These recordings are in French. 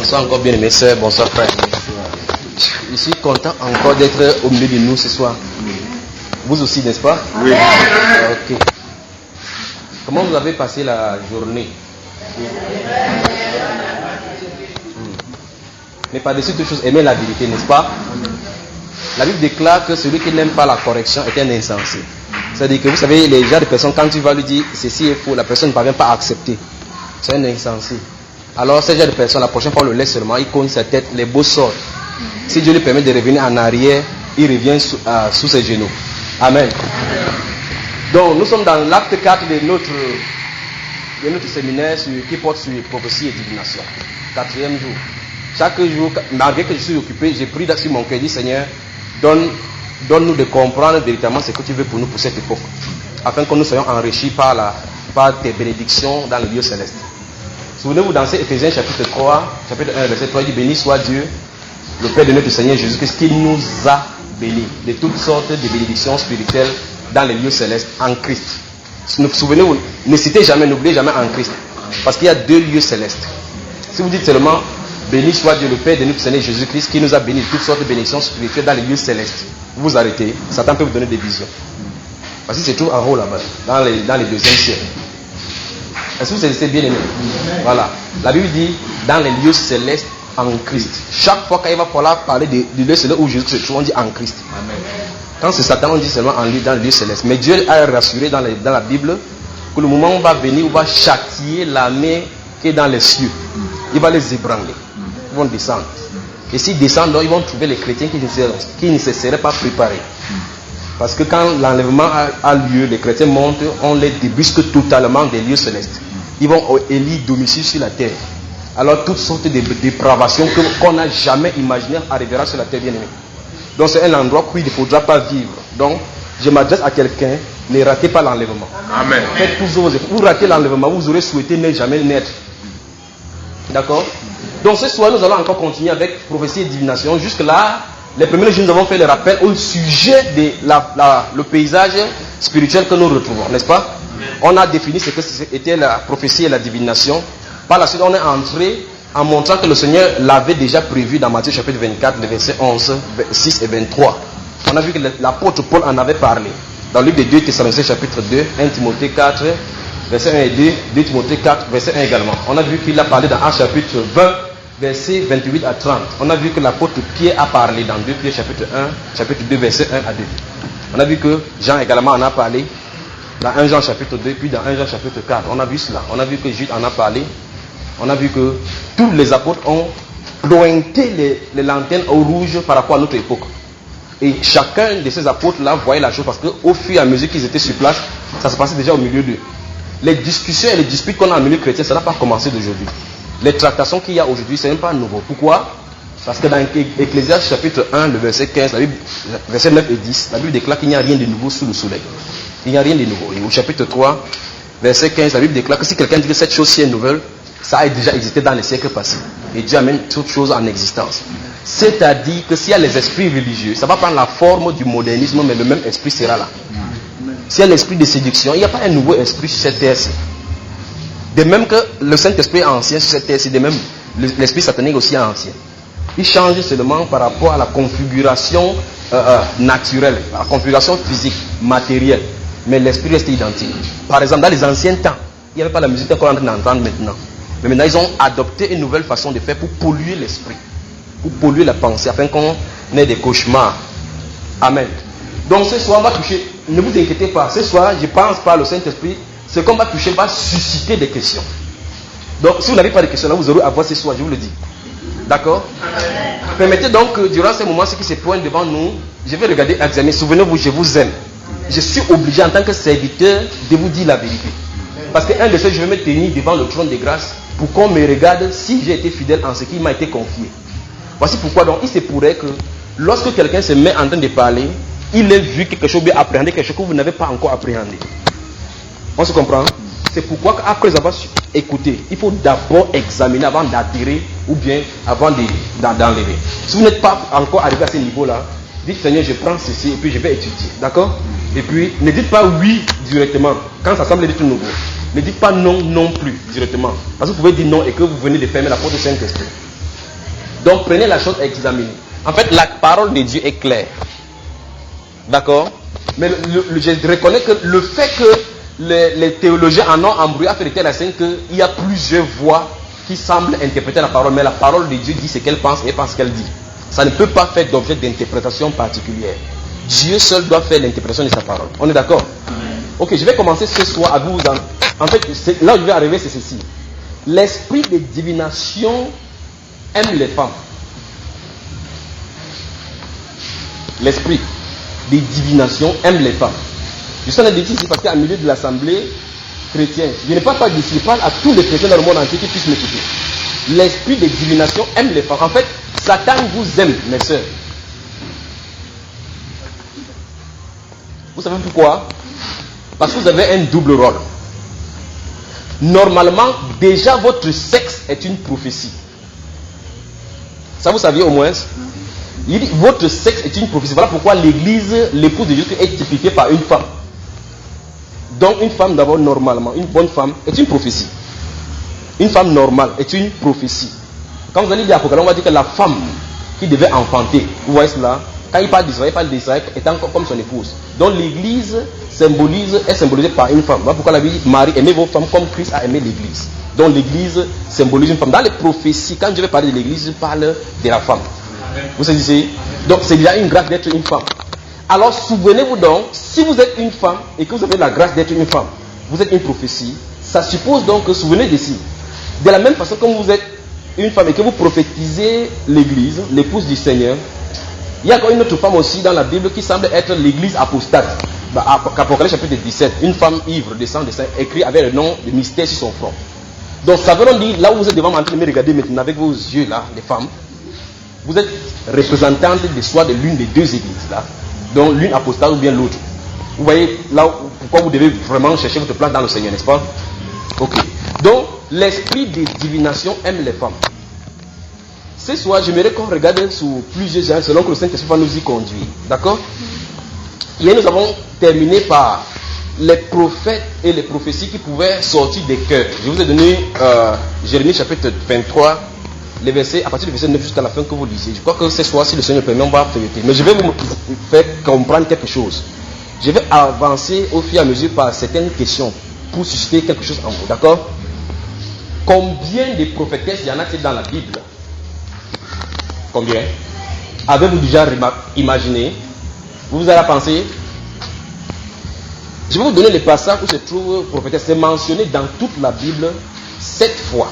Bonsoir encore bien-aimés sœurs, bonsoir frère. Je suis content encore d'être au milieu de nous ce soir. Vous aussi, n'est-ce pas? Oui. Ok. Comment vous avez passé la journée? Mais par-dessus toute chose, aimez la vérité, n'est-ce pas? La Bible déclare que celui qui n'aime pas la correction est un insensé. C'est-à-dire que vous savez, les gens de personnes, quand tu vas lui dire ceci est faux, la personne ne parvient pas à accepter. C'est un insensé. Alors, ce genre de personne, la prochaine fois, on le laisse seulement, il cogne sa tête, les beaux sortent. Si Dieu lui permet de revenir en arrière, il revient sous ses genoux. Amen. Donc, nous sommes dans l'acte 4 de notre séminaire qui porte sur prophétie et divination. 4e jour. Chaque jour, malgré que je suis occupé, j'ai pris sur mon cœur, dit Seigneur, donne-nous de comprendre véritablement ce que tu veux pour nous pour cette époque, afin que nous soyons enrichis par tes bénédictions dans le lieu céleste. Souvenez-vous dans Éphésiens chapitre 3, chapitre 1, verset 3, il dit béni soit Dieu, le Père de notre Seigneur Jésus-Christ, qui nous a bénis de toutes sortes de bénédictions spirituelles dans les lieux célestes en Christ. Souvenez-vous, n'oubliez jamais en Christ, parce qu'il y a 2 lieux célestes. Si vous dites seulement béni soit Dieu, le Père de notre Seigneur Jésus-Christ, qui nous a bénis de toutes sortes de bénédictions spirituelles dans les lieux célestes, vous vous arrêtez, Satan peut vous donner des visions. Parce qu'il se trouve en haut là-bas, dans les 2e ciels. Est-ce que vous êtes bien aimé? Voilà. La Bible dit dans les lieux célestes en Christ. Chaque fois qu'il va falloir parler du lieu céleste où Jésus se trouve, on dit en Christ. Amen. Quand c'est Satan, on dit seulement dans le lieu céleste. Mais Dieu a rassuré dans la Bible que le moment où on va venir, on va châtier l'armée qui est dans les cieux. Il va les ébranler. Ils vont descendre. Et s'ils descendent, donc, ils vont trouver les chrétiens qui ne se seraient pas préparés. Parce que quand l'enlèvement a lieu, les chrétiens montent, on les débusque totalement des lieux célestes. Ils vont élire domicile sur la terre. Alors toutes sortes de dépravations qu'on n'a jamais imaginées arriveront sur la terre, bien aimée. Donc c'est un endroit où il ne faudra pas vivre. Donc je m'adresse à quelqu'un, ne ratez pas l'enlèvement. Amen. Faites tous vos efforts. Vous ratez l'enlèvement, vous aurez souhaité ne jamais naître. D'accord? Donc ce soir, nous allons encore continuer avec prophétie et divination. Jusque là, les premiers jours, nous avons fait le rappel au sujet de le paysage spirituel que nous retrouvons, n'est-ce pas? On a défini ce que c'était la prophétie et la divination. Par la suite, on est entré en montrant que le Seigneur l'avait déjà prévu dans Matthieu chapitre 24, les versets 11, 6 et 23. On a vu que l'apôtre Paul en avait parlé. Dans le livre de 2 Thessaloniciens chapitre 2, 1 Timothée 4, verset 1 et 2, 2 Timothée 4, verset 1 également. On a vu qu'il a parlé dans Actes chapitre 20, verset 28 à 30. On a vu que l'apôtre Pierre a parlé dans 2 Pierre chapitre 1, chapitre 2, verset 1 à 2. On a vu que Jean également en a parlé dans 1 Jean chapitre 2, puis dans 1 Jean chapitre 4. On a vu cela. On a vu que Jude en a parlé. On a vu que tous les apôtres ont pointé les lanternes au rouge par rapport à notre époque. Et chacun de ces apôtres-là voyait la chose parce qu'au fur et à mesure qu'ils étaient sur place, ça se passait déjà au milieu d'eux. Les discussions et les disputes qu'on a en milieu chrétien, ça n'a pas commencé d'aujourd'hui. Les tractations qu'il y a aujourd'hui, ce n'est pas nouveau. Pourquoi? Parce que dans Ecclésiaste chapitre 1, le verset 15, la Bible, verset 9 et 10, la Bible déclare qu'il n'y a rien de nouveau sous le soleil. Il n'y a rien de nouveau. Et au chapitre 3, verset 15, la Bible déclare que si quelqu'un dit que cette chose-ci est nouvelle, ça a déjà existé dans les siècles passés. Et Dieu amène toute chose en existence. C'est-à-dire que s'il y a les esprits religieux, ça va prendre la forme du modernisme, mais le même esprit sera là. S'il y a l'esprit de séduction, il n'y a pas un nouveau esprit sur cette terre-ci. De même que le Saint-Esprit est ancien sur cette terre-ci, de même l'esprit satanique aussi est ancien. Il change seulement par rapport à la configuration naturelle, à la configuration physique, matérielle. Mais l'esprit reste identique. Par exemple, dans les anciens temps, il n'y avait pas la musique qu'on est en train d'entendre maintenant. Mais maintenant, ils ont adopté une nouvelle façon de faire pour polluer l'esprit, pour polluer la pensée, afin qu'on ait des cauchemars. Amen. Donc ce soir, on va toucher, ne vous inquiétez pas, ce soir, je pense par le Saint-Esprit, ce qu'on va toucher va susciter des questions. Donc si vous n'avez pas de questions là, vous aurez à voir ce soir, je vous le dis. D'accord? Permettez donc que durant ces moments, ce qui se pointe devant nous, je vais regarder, examiner. Souvenez-vous, je vous aime. Je suis obligé en tant que serviteur de vous dire la vérité. Parce qu'un de ces, je vais me tenir devant le trône de grâce pour qu'on me regarde si j'ai été fidèle en ce qui m'a été confié. Voici pourquoi donc il se pourrait que lorsque quelqu'un se met en train de parler, il ait vu quelque chose, bien appréhendé quelque chose que vous n'avez pas encore appréhendé. On se comprend? C'est pourquoi après avoir écouté, il faut d'abord examiner avant d'attirer ou bien avant d'enlever. Si vous n'êtes pas encore arrivé à ce niveau-là, dites Seigneur, je prends ceci et puis je vais étudier. D'accord? Et puis ne dites pas oui directement. Quand ça semble être nouveau, ne dites pas non non plus directement. Parce que vous pouvez dire non et que vous venez de fermer la porte du Saint-Esprit. Donc prenez la chose à examiner. En fait, la parole de Dieu est claire. D'accord? Mais je reconnais que le fait que les théologiens en ont embrouillé a fait de telle sorte qu'il y a plusieurs voix qui semblent interpréter la parole, mais la parole de Dieu dit ce qu'elle pense et pas ce qu'elle dit. Ça ne peut pas faire d'objet d'interprétation particulière. Dieu seul doit faire l'interprétation de sa parole. On est d'accord? Ok, je vais commencer ce soir à vous... En fait, là où je vais arriver, c'est ceci. L'esprit de divination aime les femmes. L'esprit de divination aime les femmes. Je suis en train de dire ici parce qu'à milieu de l'assemblée chrétienne, je ne parle pas d'ici, je parle à tous les chrétiens dans le monde entier qui puissent m'écouter. L'esprit de divination aime les femmes. En fait, Satan vous aime, mes sœurs. Vous savez pourquoi? Parce que vous avez un double rôle. Normalement, déjà votre sexe est une prophétie. Ça vous saviez au moins? Il dit votre sexe est une prophétie. Voilà pourquoi l'église, l'épouse de Jésus est typifiée par une femme. Donc une femme d'abord normalement, une bonne femme est une prophétie. Une femme normale est une prophétie. Quand vous allez lire l'Apocalypse, on va dire que la femme qui devait enfanter, vous voyez cela, quand il parle d'Israël, il parle d'Israël étant comme son épouse. Donc l'église est symbolisée par une femme. Voilà pourquoi la Bible dit Marie, aimez vos femmes comme Christ a aimé l'église. Donc l'église symbolise une femme. Dans les prophéties, quand je vais parler de l'église, je parle de la femme. Vous saisissez? Donc c'est déjà une grâce d'être une femme. Alors souvenez-vous donc, si vous êtes une femme et que vous avez la grâce d'être une femme, vous êtes une prophétie, ça suppose donc que, souvenez d'ici, de la même façon que vous êtes une femme et que vous prophétisez l'église, l'épouse du Seigneur, il y a encore une autre femme aussi dans la Bible qui semble être l'église apostate. Apocalypse chapitre 17, une femme ivre descend de sang, écrit avec le nom de mystère sur son front. Donc ça veut dire, là où vous êtes devant moi en train de me regarder maintenant avec vos yeux là, les femmes, vous êtes représentante de soit de l'une des deux églises là, donc l'une apostate ou bien l'autre. Vous voyez là pourquoi vous devez vraiment chercher votre place dans le Seigneur, n'est-ce pas? Ok. Donc l'esprit de divination aime les femmes. Ce soir, j'aimerais qu'on regarde sur plusieurs gens selon que le Saint-Esprit va nous y conduire. D'accord? Hier, nous avons terminé par les prophètes et les prophéties qui pouvaient sortir des cœurs. Je vous ai donné Jérémie chapitre 23, les versets, à partir du verset 9 jusqu'à la fin que vous lisez. Je crois que ce soir, si le Seigneur permet, on va traiter. Mais je vais vous faire comprendre quelque chose. Je vais avancer au fur et à mesure par certaines questions pour susciter quelque chose en vous. D'accord? Combien de prophétesses y en a-t-il dans la Bible? Combien? Avez-vous déjà imaginé? Vous allez penser? Je vais vous donner les passages où se trouve prophétesse. C'est mentionné dans toute la Bible 7 fois.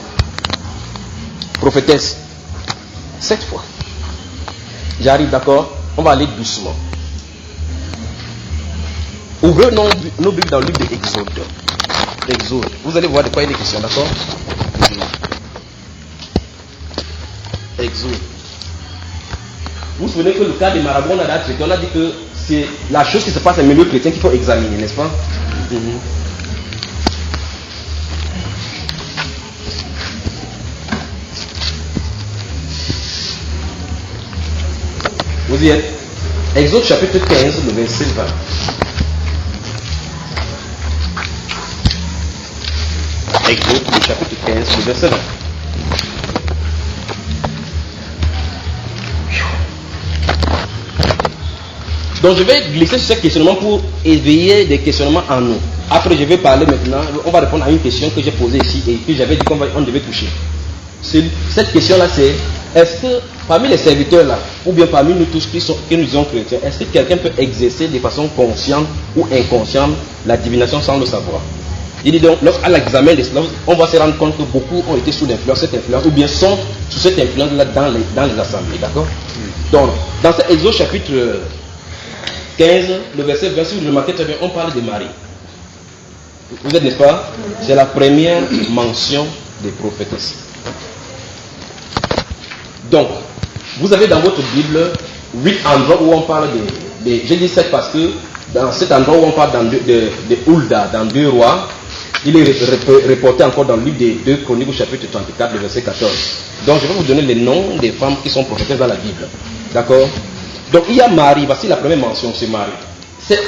Prophétesse. 7 fois. J'arrive, d'accord? On va aller doucement. Ouvrez nos Bibles dans le livre de Exode. Exode. Vous allez voir de quoi il est question, d'accord? Exode. Vous vous souvenez que le cas de Marabout, on a dit que c'est la chose qui se passe au milieu chrétien qu'il faut examiner, n'est-ce pas? Vous y êtes? Exode chapitre 15, le verset 20. Exode, le chapitre 15, le verset 20. Donc je vais glisser sur ce questionnement pour éveiller des questionnements en nous. Après je vais parler maintenant, on va répondre à une question que j'ai posée ici et que j'avais dit qu'on devait toucher. Cette question-là c'est, est-ce que parmi les serviteurs là, ou bien parmi nous tous qui nous sommes chrétiens, est-ce que quelqu'un peut exercer de façon consciente ou inconsciente la divination sans le savoir? Il dit donc, lorsqu'à l'examen de cela, on va se rendre compte que beaucoup ont été sous l'influence, cette influence, ou bien sont sous cette influence-là dans les assemblées, d'accord? Donc, dans cet Exode chapitre 15, le verset 20, si vous le remarquez très bien, on parle de Marie. Vous êtes, n'est-ce pas? C'est la première mention des prophétesses. Donc, vous avez dans votre Bible 8 endroits où on parle de je dis 7 parce que dans cet endroit où on parle de Hulda, dans 2 rois, il est reporté encore dans le livre des 2 Chroniques au chapitre 34, le verset 14. Donc, je vais vous donner les noms des femmes qui sont prophétesses dans la Bible. D'accord? Donc il y a Marie, voici la première mention, c'est Marie. C'est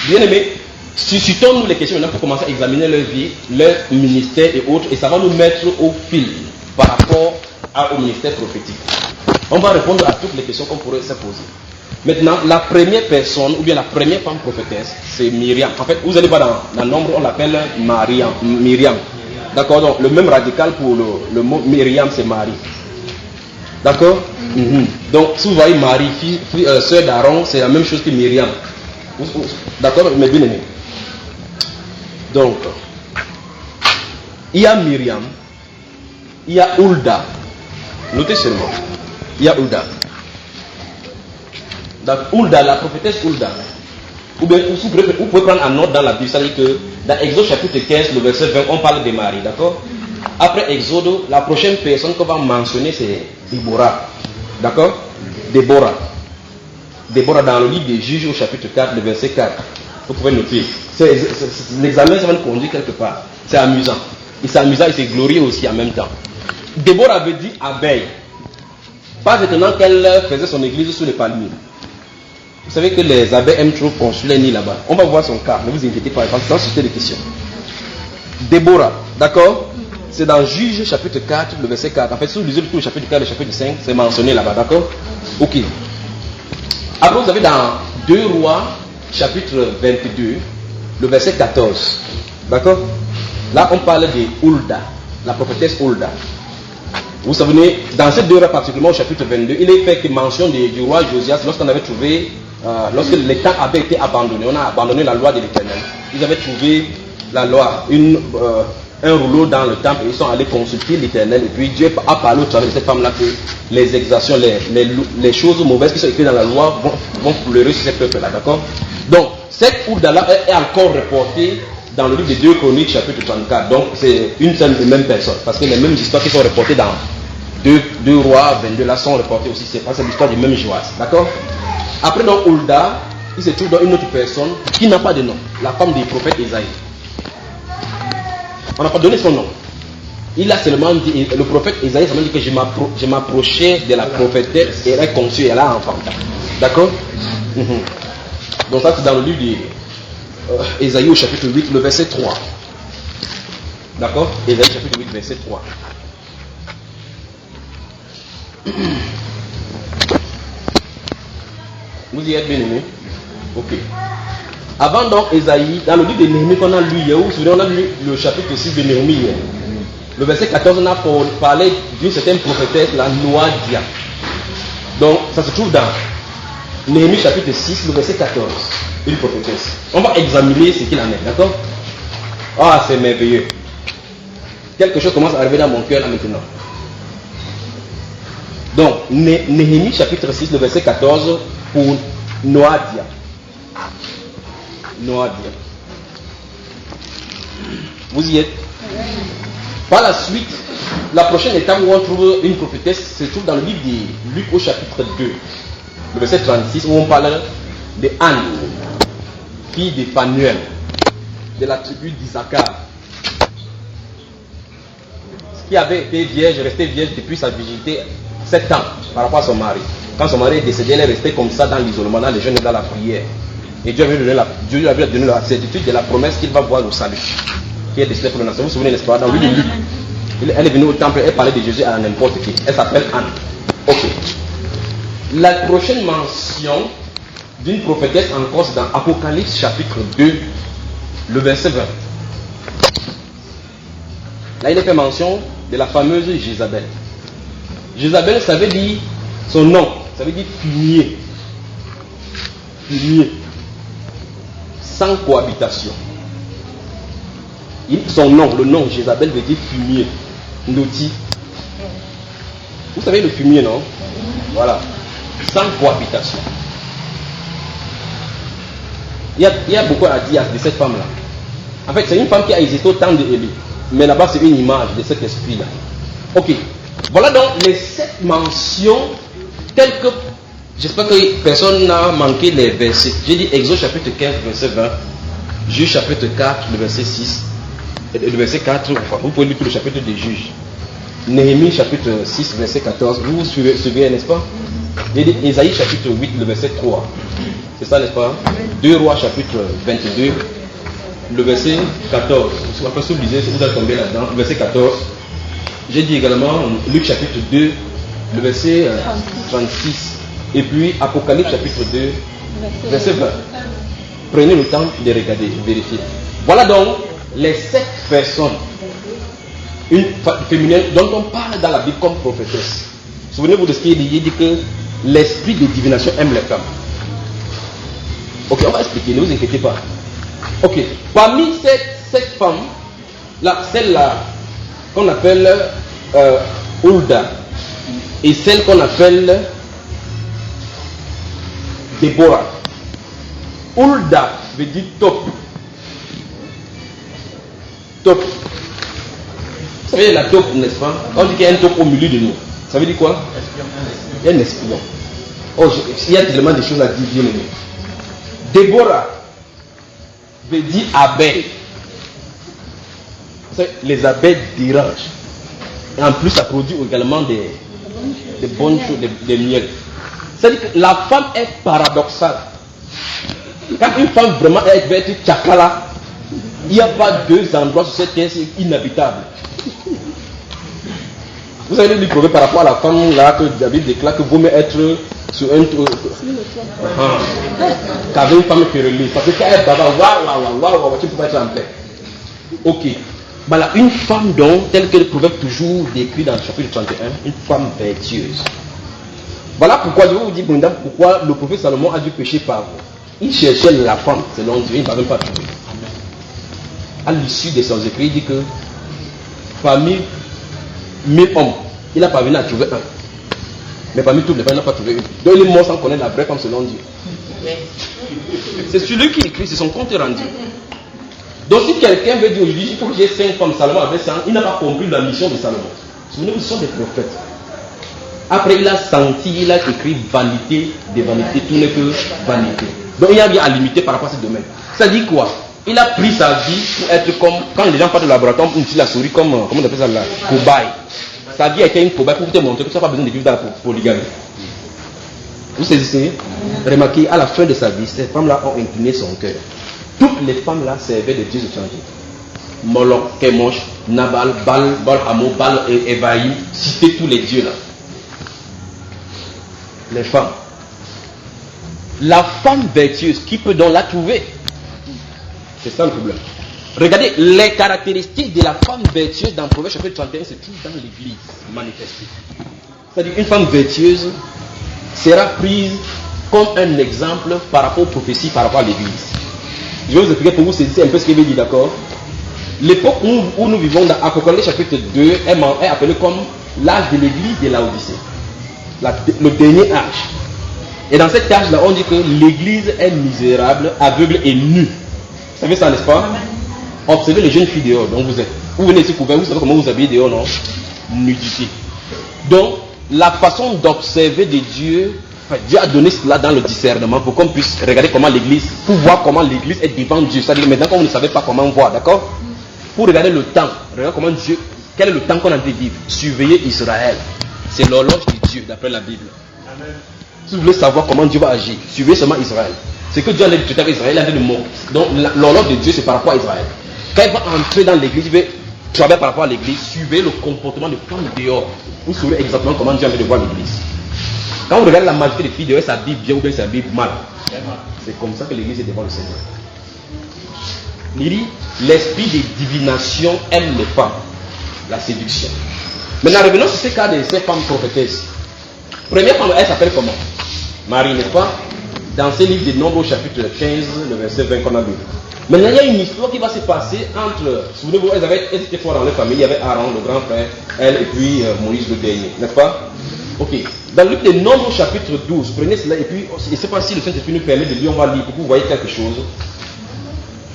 bien aimé, suscitons-nous les questions maintenant pour commencer à examiner leur vie, leur ministère et autres, et ça va nous mettre au fil par rapport au ministère prophétique. On va répondre à toutes les questions qu'on pourrait se poser. Maintenant, la première personne, ou bien la première femme prophétesse, c'est Myriam. En fait, vous allez voir dans le nombre, on l'appelle Myriam. D'accord? Donc, le même radical pour le mot Myriam, c'est Marie. D'accord? Donc, si vous voyez Marie, sœur d'Aaron, c'est la même chose que Myriam. D'accord? Mais bien aimé. Donc, il y a Myriam, il y a Hulda. Notez seulement. Il y a Hulda. Donc, Hulda, la prophétesse Hulda. Ou bien, vous pouvez prendre en note dans la Bible, c'est-à-dire que dans Exode chapitre 15, le verset 20, on parle de Marie, d'accord? Après Exode, la prochaine personne qu'on va mentionner, c'est Déborah. D'accord? Déborah dans le livre des Juges au chapitre 4, le verset 4. Vous pouvez noter. L'examen, ça va nous conduire quelque part. C'est amusant. Et c'est amusant et c'est glorieux aussi en même temps. Déborah avait dit abeille. Pas étonnant qu'elle faisait son église sous les palmiers. Vous savez que les abeilles aiment trop construire les nids là-bas. On va voir son cas, ne vous inquiétez pas, parce que c'est des questions. Déborah, d'accord? C'est dans Juges chapitre 4, le verset 4. En fait, si vous lisez tout le chapitre 4 et le chapitre 5, c'est mentionné là-bas, d'accord? Ok. Après, vous avez dans 2 Rois, chapitre 22, le verset 14. D'accord? Là, on parle de Hulda, la prophétesse Hulda. Vous vous souvenez, dans ces 2 Rois particulièrement au chapitre 22, il est fait mention du roi Josias lorsqu'on avait trouvé, lorsque le temple avait été abandonné, on a abandonné la loi de l'Éternel. Ils avaient trouvé la loi, un rouleau dans le temple, et ils sont allés consulter l'Éternel, et puis Dieu a parlé au travers de cette femme-là que les exactions, les choses mauvaises qui sont écrites dans la loi vont pleurer sur ces peuples-là, d'accord? Donc, cette Hulda-là est encore reportée dans le livre de 2 Chroniques, chapitre 34. Donc, c'est une seule et même personne, parce que les mêmes histoires qui sont reportées dans 2 Rois 22 là sont reportées aussi, c'est l'histoire du même Joas, d'accord? Après, donc, Hulda, il se trouve dans une autre personne qui n'a pas de nom, la femme du prophète Isaïe. On n'a pas donné son nom. Il a seulement dit, le prophète Isaïe seulement dit que je m'approchais de la prophétesse et elle est conçue, elle a enfanté. D'accord? Donc ça c'est dans le livre d'Isaïe au chapitre 8, le verset 3. D'accord? Isaïe chapitre 8, verset 3. Vous y êtes bien aimés? Ok. Avant donc Isaïe, dans le livre de Néhémie qu'on a lu hier, on a lu le chapitre 6 de Néhémie hier. Le verset 14, on a parlé d'une certaine prophétesse, la Noadia. Donc, ça se trouve dans Néhémie chapitre 6, le verset 14. Une prophétesse. On va examiner ce qu'il en est, d'accord? Ah, c'est merveilleux. Quelque chose commence à arriver dans mon cœur là maintenant. Donc, Néhémie chapitre 6, le verset 14, pour Noadia. Noadia. Vous y êtes? Par la suite, la prochaine étape où on trouve une prophétesse se trouve dans le livre de Luc au chapitre 2, le verset 36, où on parle de Anne, fille de Phanuel, de la tribu d'Issachar, qui avait été vierge, restée vierge depuis sa virginité 7 ans par rapport à son mari. Quand son mari est décédé, elle est restée comme ça dans l'isolement, dans les jeûnes et dans la prière. Et Dieu lui avait donné la certitude de la promesse qu'il va voir le salut, qui est décédé pour le nation. Vous vous souvenez, n'est-ce pas? Dans le livre de Luc, elle est venue au temple, elle parlait de Jésus à n'importe qui. Elle s'appelle Anne. Ok. La prochaine mention d'une prophétesse encore, c'est dans Apocalypse chapitre 2, le verset 20. Là, il est fait mention de la fameuse Jézabel. Jézabel, ça veut dire, son nom, ça veut dire fumier. Fumier. Sans cohabitation. Son nom, le nom Jézabel veut dire fumier. Noti. Vous savez le fumier, non? Voilà. Sans cohabitation. Il y a beaucoup à dire de cette femme-là. En fait, c'est une femme qui a existé au temps de Élie. Mais là-bas, c'est une image de cet esprit-là. Ok. Voilà donc les 7 mentions telles que... J'espère que personne n'a manqué les versets. J'ai dit Exode chapitre 15, verset 20. Juge chapitre 4, le verset 6. Le verset 4, vous pouvez lire tout le chapitre des Juges. Néhémie chapitre 6, verset 14. Vous suivez, n'est-ce pas? J'ai dit Isaïe chapitre 8, le verset 3. C'est ça, n'est-ce pas? 2 Rois chapitre 22, le verset 14. Après, si vous lisez, vous allez tomber là-dedans. Le verset 14. J'ai dit également Luc chapitre 2, le verset 36. Et puis Apocalypse chapitre 2, verset 20. Prenez le temps de regarder, vérifier. Voilà donc les 7 personnes féminines dont on parle dans la Bible comme prophétesse. Souvenez-vous de ce qui est dit. Il dit que l'esprit de divination aime les femmes. Ok, on va expliquer, ne vous inquiétez pas. Ok, parmi ces 7 femmes, celle-là qu'on appelle Hulda et celle qu'on appelle Déborah. Hulda veut dire top. Top. Vous savez la top, n'est-ce pas? On dit qu'il y a un top au milieu de nous. Ça veut dire quoi? Il y a un espion. Oh, il y a tellement de choses à dire, bien aimé. Déborah veut dire abeille. Les abeilles dérangent. Et en plus, ça produit également des bonnes choses, des miels. C'est-à-dire que la femme est paradoxale. Quand une femme vraiment va être tchakala, il n'y a pas 2 endroits sur cette terre inhabitables. Vous allez lui prouver par rapport à la femme là que David déclare que vaut mieux être sur un toit qu'avec une femme querelleuse. Parce que quand elle baba, waouh, tu ne peux pas être en paix. Ok. Voilà, une femme donc, telle que le proverbe toujours décrit dans le chapitre 31, une femme vertueuse. Voilà pourquoi je vais vous dire, pourquoi le prophète Salomon a dû pécher par vous. Il cherchait la femme, selon Dieu, il ne l'avait pas trouvé. À l'issue de ses écrits, il dit que parmi 1000 hommes, il n'a pas venu à trouver un. Mais parmi tous les femmes, il n'a pas trouvé une. Donc il est mort sans connaître la vraie femme selon Dieu. C'est celui qui écrit, c'est son compte rendu. Donc si quelqu'un veut dire aujourd'hui, il faut que j'ai 5 femmes, Salomon avait 100, il n'a pas compris la mission de Salomon. Souvenez-vous, ce sont des prophètes. Après, il a senti, il a écrit vanité, des vanités, tout n'est que vanité. Donc il y a bien à limiter par rapport à ce domaine. Ça dit quoi? Il a pris sa vie pour être comme, quand les gens partent au laboratoire, on utilise la souris comme, comment on appelle ça là, cobaye. Sa vie a été une cobaye pour te montrer que tu n'as pas besoin de vivre dans la polygamie. Vous saisissez? Remarquez, à la fin de sa vie, ces femmes-là ont incliné son cœur. Toutes les femmes-là servaient de dieux étrangers. Moloch, Kemosh, Nabal, Baal, Hamo, Baal et Evaïm, citez tous les dieux là. Les femmes. La femme vertueuse, qui peut donc la trouver? C'est ça le problème. Regardez, les caractéristiques de la femme vertueuse dans Proverbe chapitre 31 se trouvent dans l'église manifestée. C'est-à-dire une femme vertueuse sera prise comme un exemple par rapport aux prophéties, par rapport à l'église. Je vais vous expliquer pour vous saisir un peu ce qu'il veut dire, d'accord? L'époque où nous vivons dans Apocalypse chapitre 2 est appelée comme l'âge de l'église de Laodicée. Le dernier âge. Et dans cet âge-là, on dit que l'église est misérable, aveugle et nue. Vous savez ça, n'est-ce pas? Observez les jeunes filles dehors, donc vous êtes. Vous venez ici couvert, vous savez comment vous habillez dehors, non? Nudité. Donc, la façon d'observer de Dieu, Dieu a donné cela dans le discernement pour qu'on puisse regarder comment l'église, pour voir comment l'église est devant Dieu. C'est-à-dire maintenant qu'on ne savait pas comment voir, d'accord? Pour regarder le temps, regarder comment Dieu, quel est le temps qu'on a de vivre. Surveiller Israël. C'est l'horloge de Dieu, d'après la Bible. Amen. Si vous voulez savoir comment Dieu va agir, suivez seulement Israël. C'est que Dieu a dit tout à l'heure, Israël a dit le mot. Donc l'horloge de Dieu, c'est par rapport à Israël. Quand il va entrer dans l'église, il va travailler par rapport à l'église, suivez le comportement de femmes dehors. Vous saurez exactement comment Dieu a envie de voir l'église. Quand vous regardez la majorité des filles dehors, ça s'habille bien ou bien ça s'habille mal. C'est comme ça que l'église est devant le Seigneur. Il dit, l'esprit de divination aime les femmes. La séduction. Maintenant, revenons sur ce cas de ces femmes prophétesses. Première femme, elle s'appelle comment? Marie, n'est-ce pas? Dans ce livre de Nombres, chapitre 15, le verset 20 qu'on a lu. Maintenant, il y a une histoire qui va se passer entre. Souvenez-vous, elles étaient fortes dans leur famille. Il y avait Aaron, le grand frère, elle et puis Moïse, le dernier. N'est-ce pas? Ok. Dans le livre de Nombres, chapitre 12, prenez cela et puis, je ne sais pas si le Saint-Esprit nous permet de lire, on va lire pour que vous voyez quelque chose.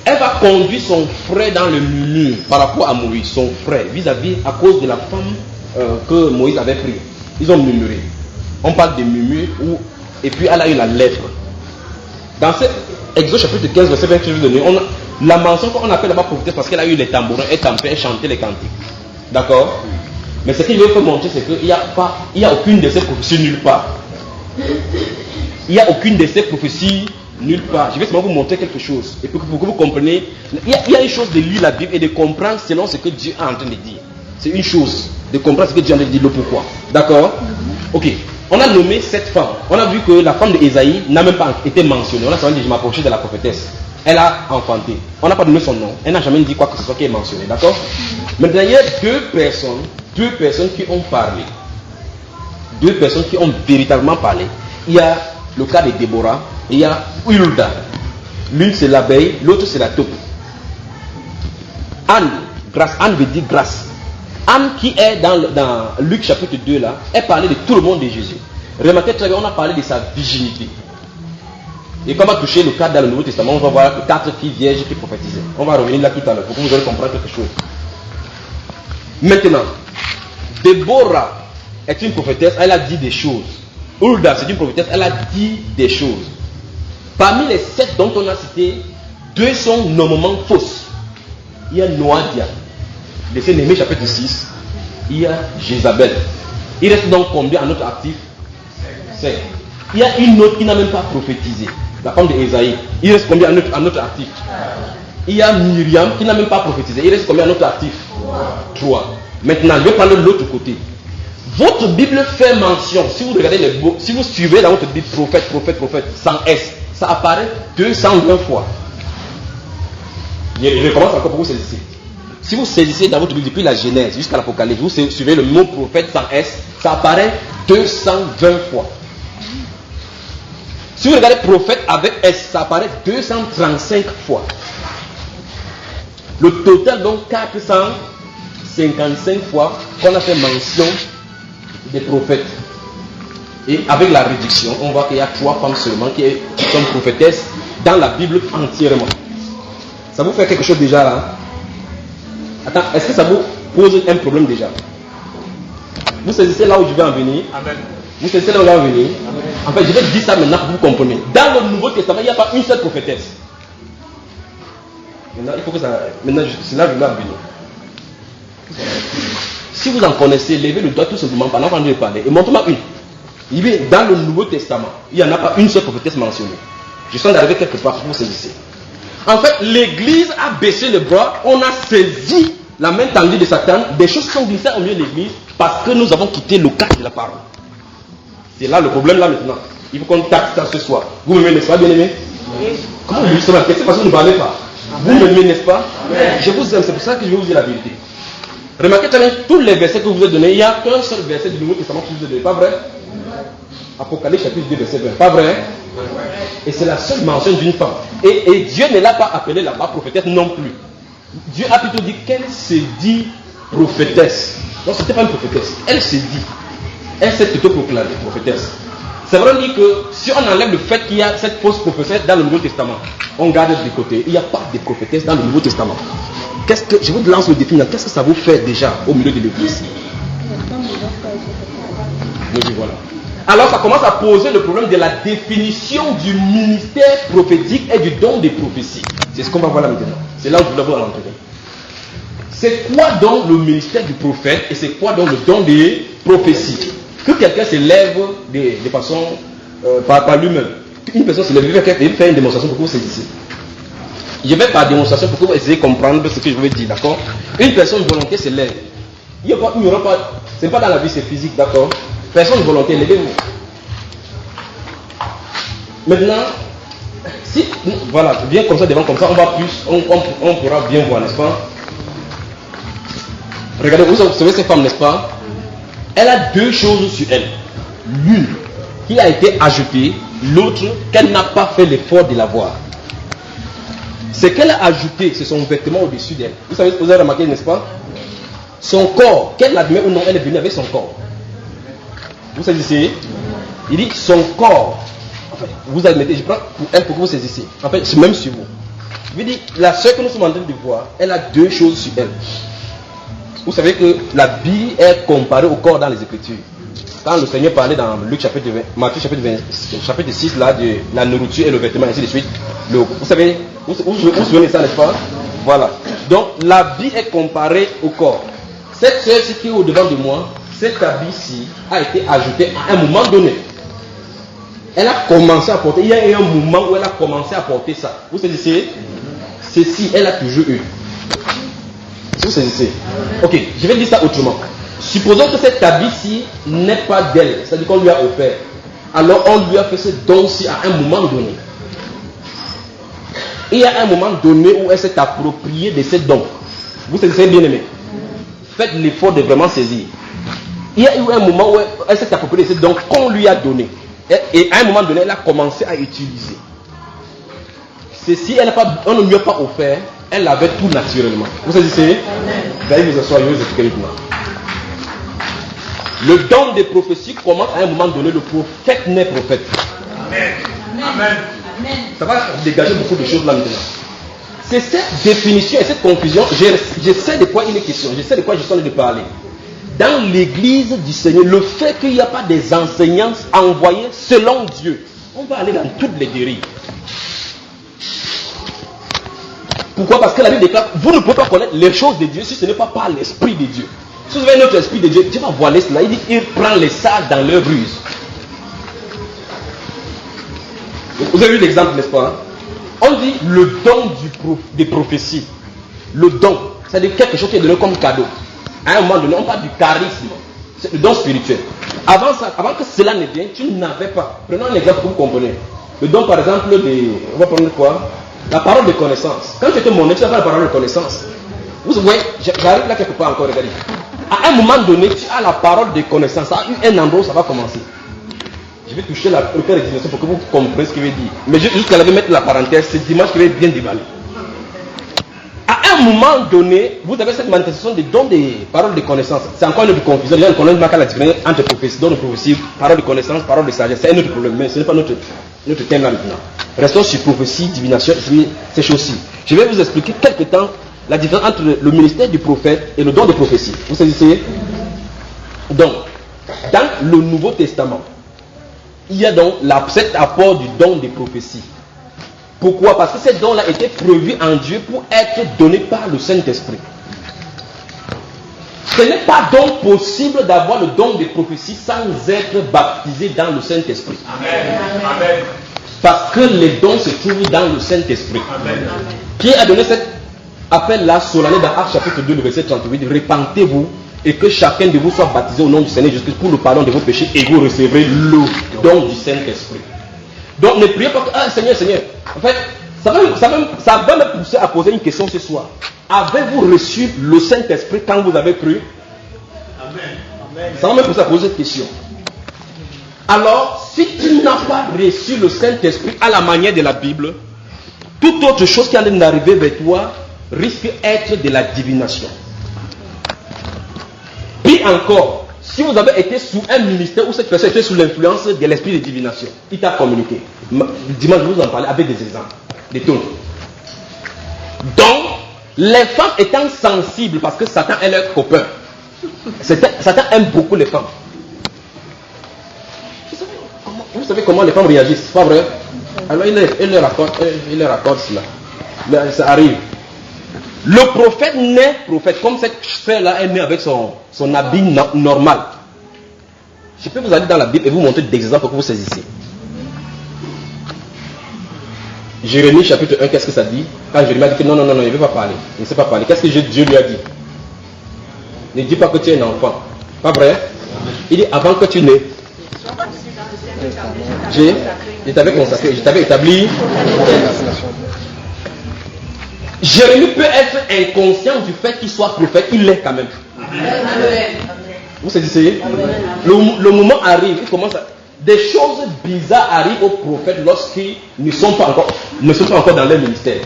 Elle va conduire son frère dans le murmure par rapport à Moïse, son frère, vis-à-vis à cause de la femme que Moïse avait pris. Ils ont murmuré. On parle de murmure et puis elle a eu la lèpre. Dans cet Exode chapitre 15, verset 28, la mention qu'on appelle là-bas prophétesse parce qu'elle a eu les tambourins, elle chantait les cantiques. D'accord? Mais ce qu'il veut faire montrer, c'est qu'il n'y a aucune de ces prophéties nulle part. Il n'y a aucune de ces prophéties nulle part. Je vais seulement vous montrer quelque chose. Et pour que vous compreniez, il y a une chose de lire la Bible et de comprendre selon ce que Dieu est en train de dire. C'est une chose de comprendre ce que Dieu est en train de dire, le pourquoi. D'accord? Ok, on a nommé cette femme. On a vu que la femme d'Ésaïe n'a même pas été mentionnée. On a seulement dit, je m'approchais de la prophétesse. Elle a enfanté. On n'a pas donné son nom. Elle n'a jamais dit quoi que ce soit qui est mentionné. D'accord? Maintenant, il y a deux personnes qui ont parlé. Deux personnes qui ont véritablement parlé. Il y a le cas de Déborah et il y a Hulda. L'une c'est l'abeille, l'autre c'est la taupe. Anne, grâce, Anne veut dire grâce. Anne qui est dans Luc chapitre 2 là, elle parlait de tout le monde de Jésus. Remarquez très bien, on a parlé de sa virginité. Et quand on va toucher le cadre dans le Nouveau Testament, on va voir 4 filles vierges qui prophétisaient. On va revenir là tout à l'heure pour que vous allez comprendre quelque chose. Maintenant, Déborah est une prophétesse, elle a dit des choses. Hulda, c'est une prophétesse, elle a dit des choses. Parmi les 7 dont on a cité, 2 sont normalement fausses. Il y a Noadia, verset Néhémie chapitre 6. Il y a Jézabel. Il reste donc combien à notre actif? 5. Il y a une autre qui n'a même pas prophétisé, la femme d'Ésaïe. Il reste combien à notre actif? Il y a Myriam qui n'a même pas prophétisé. Il reste combien à notre actif? 3. Maintenant, je vais prendre l'autre côté. Votre Bible fait mention, si vous regardez les mots, si vous suivez dans votre Bible prophète, sans S, ça apparaît 220 fois. Je recommence encore pour vous saisir. Si vous saisissez dans votre Bible depuis la Genèse jusqu'à l'Apocalypse, vous suivez le mot prophète sans S, ça apparaît 220 fois. Si vous regardez prophète avec S, ça apparaît 235 fois. Le total donc 455 fois qu'on a fait mention des prophètes. Et avec la réduction, on voit qu'il y a 3 femmes seulement qui sont prophétesses dans la Bible entièrement. Ça vous fait quelque chose déjà là? Attends, est-ce que ça vous pose un problème déjà? Vous saisissez là où je vais en venir? Amen. Vous saisissez là où je vais en venir? Amen. En fait, je vais dire ça maintenant pour que vous compreniez. Dans le Nouveau Testament, il n'y a pas une seule prophétesse. Maintenant, il faut que ça. Maintenant, c'est là où je vais en venir. Si vous en connaissez, levez le doigt tout simplement pendant qu'on va parler et montrez-moi une. Il dit, dans le Nouveau Testament, il n'y en a pas une seule prophétesse mentionnée. Je sens d'arriver quelque part pour vous saisir. En fait, l'Église a baissé le bras, on a saisi la main tendue de Satan, des choses sont glissées au milieu de l'Église parce que nous avons quitté le cadre de la parole. C'est là le problème là maintenant. Il faut qu'on taxe ça ce soir. Vous m'aimez, n'est-ce pas, bien-aimé? Oui. Comment vous justement? C'est parce que vous ne parlez pas. Vous m'aimez, n'est-ce pas? Amen. Je vous aime, c'est pour ça que je vais vous dire la vérité. Remarquez très bien, tous les versets que je vous ai donnés, il n'y a qu'un seul verset du Nouveau Testament que je vous ai donné, pas vrai? Apocalypse chapitre 2, verset 20, pas vrai? Et c'est la seule mention d'une femme. Et Dieu ne l'a pas appelée là-bas prophétesse non plus. Dieu a plutôt dit qu'elle se dit prophétesse. Non, ce n'était pas une prophétesse. Elle se dit. Elle s'est plutôt proclamée prophétesse. C'est vrai on dit que si on enlève le fait qu'il y a cette fausse prophétesse dans le Nouveau Testament, on garde de côté. Il n'y a pas de prophétesse dans le Nouveau Testament. Je vous lance le défi. Qu'est-ce que ça vous fait déjà au milieu de l'église? Voilà. Alors ça commence à poser le problème de la définition du ministère prophétique et du don des prophéties. C'est ce qu'on va voir là maintenant. C'est là où je voulais rentrer. C'est quoi donc le ministère du prophète et c'est quoi donc le don des prophéties? Que quelqu'un se lève de façon par lui-même. Une personne se lève et fait une démonstration pour que vous saisissiez. Je vais par démonstration pour que vous essayez de comprendre ce que je veux dire, d'accord? Une personne volontaire se lève. Il n'y aura pas, c'est pas dans la vie, c'est physique, d'accord? Personne volontaire, levez-vous. Maintenant, si, voilà, bien comme ça, devant comme ça, on va plus, on pourra bien voir, n'est-ce pas? Regardez, vous savez cette femme, n'est-ce pas? Elle a 2 choses sur elle. L'une qui a été ajoutée, l'autre qu'elle n'a pas fait l'effort de l'avoir. Ce qu'elle a ajouté, c'est son vêtement au-dessus d'elle. Vous avez remarqué, n'est-ce pas? Son corps, qu'elle l'admet ou non, elle est venue avec son corps. Vous saisissez? Il dit son corps. En fait, vous admettez, je prends pour elle pour que vous saisissiez. En fait, c'est même sur vous. Je veux dire, la sœur que nous sommes en train de voir, elle a 2 choses sur elle. Vous savez que la vie est comparée au corps dans les Écritures. Quand le Seigneur parlait dans Luc chapitre 20, Matthieu chapitre 6 là, de la nourriture et le vêtement, ainsi de suite. Vous savez, vous vous souvenez ça, n'est-ce pas? Voilà. Donc la vie est comparée au corps. Cette sœur qui est au-devant de moi, cet habit-ci a été ajouté à un moment donné. Elle a commencé à porter, il y a eu un moment où elle a commencé à porter ça. Vous saisissez? Ceci, elle a toujours eu. Vous saisissez? Ok, je vais dire ça autrement. Supposons que cet habit-ci n'est pas d'elle, c'est-à-dire qu'on lui a offert. Alors on lui a fait ce don-ci à un moment donné. Et il y a un moment donné où elle s'est appropriée de ce don. Vous saisissez bien aimé. Faites l'effort de vraiment saisir. Il y a eu un moment où elle s'est appropriée de ce don qu'on lui a donné. Et à un moment donné, elle a commencé à utiliser. Ceci, on ne lui a pas offert, elle l'avait tout naturellement. Vous saisissez? Vous allez vous asseoir, je vais vous expliquer maintenant. Le don des prophéties commence à un moment donné, le prophète naît prophète. Amen. Amen. Ça va dégager beaucoup de choses là maintenant. C'est cette définition et cette confusion, je sais de quoi il est question, je sais de quoi je suis en train de parler. Dans l'église du Seigneur, le fait qu'il n'y a pas des enseignants envoyés selon Dieu, on va aller dans toutes les dérives. Pourquoi? Parce que la Bible déclare, vous ne pouvez pas connaître les choses de Dieu si ce n'est pas par l'Esprit de Dieu. Si vous avez notre Esprit de Dieu, Dieu va voiler cela. Il dit, il prend les sages dans leur ruse. Vous avez vu l'exemple, n'est-ce pas? On dit le don des prophéties. Le don, c'est-à-dire quelque chose qui est donné comme cadeau. À un moment donné, on parle du charisme. C'est le don spirituel. Avant que cela ne vienne, tu n'avais pas. Prenons un exemple pour vous comprendre. Le don, par exemple, on va prendre quoi? La parole de connaissance. Quand tu étais mon tu n'as pas la parole de connaissance. Vous voyez, j'arrive là quelque part encore, regardez. À un moment donné, tu as la parole de connaissance. Ça a eu un endroit où ça va commencer. Je vais toucher le cœur de l'expression pour que vous compreniez ce qu'il veut dire. Mais jusqu'à là, je vais mettre la parenthèse, c'est dimanche qui va bien déballer. À un moment donné, vous avez cette manifestation des dons des paroles de connaissance. C'est encore une autre confusion. Les gens ne connaissent pas la différence entre prophétie, dons de prophétie, paroles de connaissance, paroles de sagesse. C'est un autre problème, mais ce n'est pas notre thème là maintenant. Restons sur prophétie, divination, ces choses-ci. Je vais vous expliquer quelque temps la différence entre le ministère du prophète et le don de prophétie. Vous saisissez? Donc, dans le Nouveau Testament, il y a donc cet apport du don de prophétie. Pourquoi? Parce que ces dons-là étaient prévus en Dieu pour être donnés par le Saint-Esprit. Ce n'est pas donc possible d'avoir le don de prophétie sans être baptisé dans le Saint-Esprit. Amen. Amen. Parce que les dons se trouvent dans le Saint-Esprit. Amen. Pierre a donné cet appel-là solennel dans Actes chapitre 2, le verset 38. Repentez-vous et que chacun de vous soit baptisé au nom du Seigneur Jésus-Christ pour le pardon de vos péchés et vous recevrez le don du Saint-Esprit. Donc ne priez pas que, Seigneur, Seigneur. En fait, ça va me pousser à poser une question ce soir. Avez-vous reçu le Saint-Esprit quand vous avez cru? Amen. Ça va me pousser à poser cette question. Alors, si tu n'as pas reçu le Saint-Esprit à la manière de la Bible, toute autre chose qui est en train d'arriver vers toi risque d'être de la divination. Puis encore, si vous avez été sous un ministère où cette personne était sous l'influence de l'esprit de divination, il t'a communiqué. Dimanche, je vous en parler avec des exemples, des tonnes. Donc, les femmes étant sensibles, parce que Satan est leur copain, Satan aime beaucoup les femmes. Vous savez comment les femmes réagissent, pas vrai? Alors il leur raconte cela. Ça arrive. Le prophète naît prophète, comme cette sphère-là est née avec son habit normal. Je peux vous aller dans la Bible et vous montrer des exemples pour que vous saisissiez. Jérémie chapitre 1, qu'est-ce que ça dit? Quand Jérémie a dit que non, il ne veut pas parler. Il ne sait pas parler. Qu'est-ce que Dieu lui a dit? Ne dis pas que tu es un enfant. Pas vrai? Il dit avant que tu nais. Je t'avais consacré, je t'avais établi. Jérémie peut être inconscient du fait qu'il soit prophète, il l'est quand même. Amen. Vous saisissez? Le moment arrive, il commence à... Des choses bizarres arrivent aux prophètes lorsqu'ils ne sont pas encore dans leur ministère.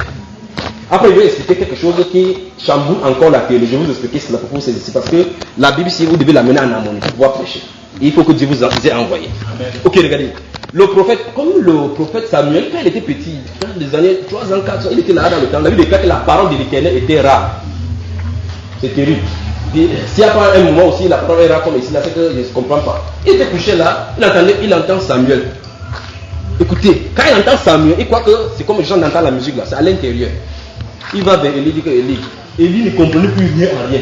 Après, je vais expliquer quelque chose qui chamboule encore la théologie. Je vais vous expliquer cela pour que vous saisissiez. Parce que la Bible, si vous devez l'amener en harmonie pour pouvoir prêcher. Il faut que Dieu vous ait envoyé. Amen. Ok, regardez. Le prophète, comme le prophète Samuel, quand il était petit, dans les années 3 ans, 4 ans, il était là dans le temps. La Bible déclare que la parole de l'Éternel était rare. C'est terrible. S'il n'y a pas un moment aussi, la parole est rare comme ici, là, c'est que je ne comprends pas. Il était couché là, il entend Samuel. Écoutez, quand il entend Samuel, il croit que c'est comme les gens entendent la musique là, c'est à l'intérieur. Il va vers Élie, il dit que Élie ne comprenait plus rien à rien.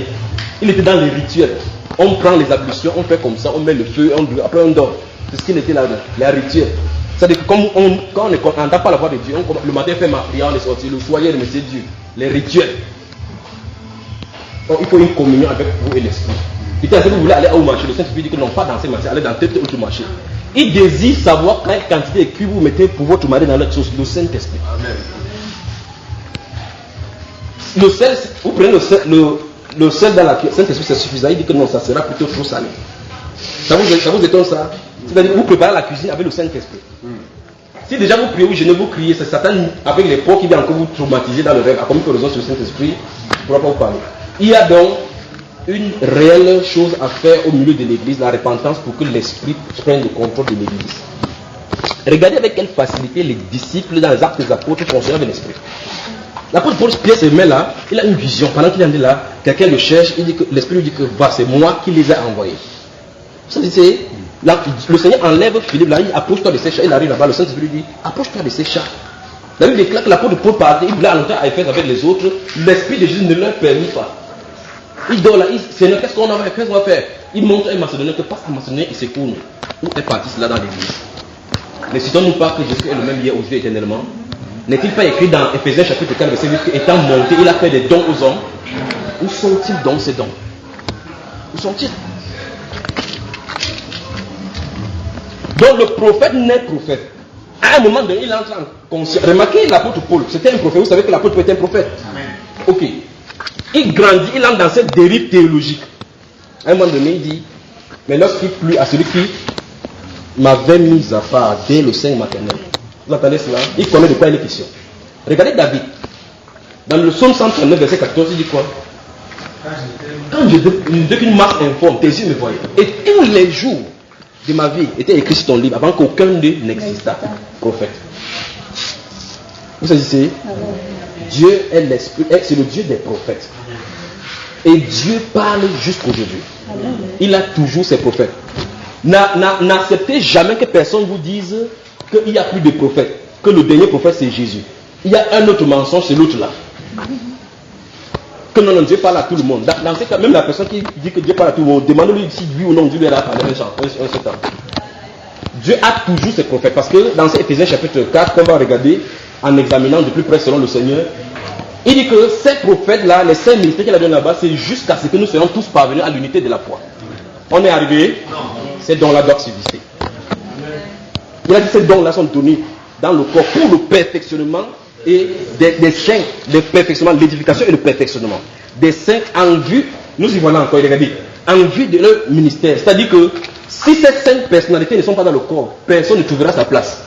Il était dans les rituels. On prend les ablutions, on fait comme ça, on met le feu, après on dort. C'est ce qu'il était là-dedans, les rituels. C'est-à-dire que quand on n'entend pas la voix de Dieu, le matin fait ma prière, on est sorti, le soir il remercie Dieu. Les rituels. Donc il faut une communion avec vous et l'esprit. Il dit, est-ce que vous voulez aller au marché? Le Saint-Esprit dit que non, pas dans ces marchés, allez dans tel autre marché. Il désire savoir quelle quantité de cuivre vous mettez pour votre mari dans l'autre chose, le Saint-Esprit. Amen. Le sel, vous prenez le sel dans la cuillère, Saint-Esprit c'est suffisant. Il dit que non, ça sera plutôt trop salé. Ça vous étonne ça? C'est-à-dire vous préparez la cuisine avec le Saint-Esprit. Si déjà vous priez ou jeûnez, vous criez, c'est Satan avec les porcs qui vient encore vous traumatiser dans le rêve. À combien de raisons sur le Saint-Esprit, je ne pourrai pas vous parler. Il y a donc une réelle chose à faire au milieu de l'église, la repentance, pour que l'esprit prenne le contrôle de l'église. Regardez avec quelle facilité les disciples dans les actes des apôtres fonctionnent avec l'esprit. L'apôtre Paul Pierre se met là, il a une vision. Pendant qu'il est là, quelqu'un le cherche, il dit que l'esprit lui dit que va, c'est moi qui les ai envoyés. Vous savez, le Seigneur enlève Philippe là, il dit approche-toi de ces chats. Il arrive là-bas, le Saint-Esprit lui dit approche-toi de ces chats. La Bible déclare que l'apôtre Paul parlait, il voulait annoncer à Éphèse avec les autres, l'esprit de Jésus ne leur permet pas. Il dort là, Seigneur, qu'est-ce qu'on va faire? Il montre un Macédonien que passe à Macédonien, il secoue nous. Où est parti cela dans l'église? Ne citons-nous pas que Jésus est le même hier, aujourd'hui, éternellement? N'est-il pas écrit dans Éphésiens chapitre 4, verset 8, qu'étant monté, il a fait des dons aux hommes? Où sont-ils donc ces dons? Où sont-ils? Donc le prophète n'est prophète. À un moment donné, il entre en conscience. Remarquez l'apôtre Paul, c'était un prophète. Vous savez que l'apôtre Paul était un prophète. Amen. Ok. Il grandit, il entre dans cette dérive théologique. À un moment donné, il dit, mais lorsqu'il plut à celui qui m'avait mis à part dès le sein maternel. Vous entendez cela? Il connaît de quoi il est question. Regardez David. Dans le psaume 139, verset 14, il dit quoi? Quand je dès qu'une masse informe, tes yeux me voyaient. Et tous les jours de ma vie étaient écrits sur ton livre avant qu'aucun d'eux n'existât. Prophète. Vous saisissez? Dieu est l'esprit, c'est le Dieu des prophètes. Et Dieu parle jusqu'aujourd'hui. Il a toujours ses prophètes. N'acceptez jamais que personne vous dise qu'il n'y a plus de prophètes, que le dernier prophète c'est Jésus. Il y a un autre mensonge, c'est l'autre là. Que non, Dieu parle à tout le monde. Dans ce cas, même la personne qui dit que Dieu parle à tout le monde, demandez-lui si oui ou non Dieu lui a parlé un temps. Dieu a toujours ses prophètes. Parce que dans Éphésiens chapitre 4, qu'on va regarder en examinant de plus près selon le Seigneur, il dit que ces prophètes-là, les 5 ministères qu'il a donnés là-bas, c'est jusqu'à ce que nous soyons tous parvenus à l'unité de la foi. On est arrivé? Ces dons-là doivent subsister. Il a dit que ces dons-là sont donnés dans le corps pour le perfectionnement et des saints, le perfectionnement, l'édification et le perfectionnement. Des saints en vue, nous y voilà encore, regardez, en vue de leur ministère. C'est-à-dire que si ces 5 personnalités ne sont pas dans le corps, personne ne trouvera sa place.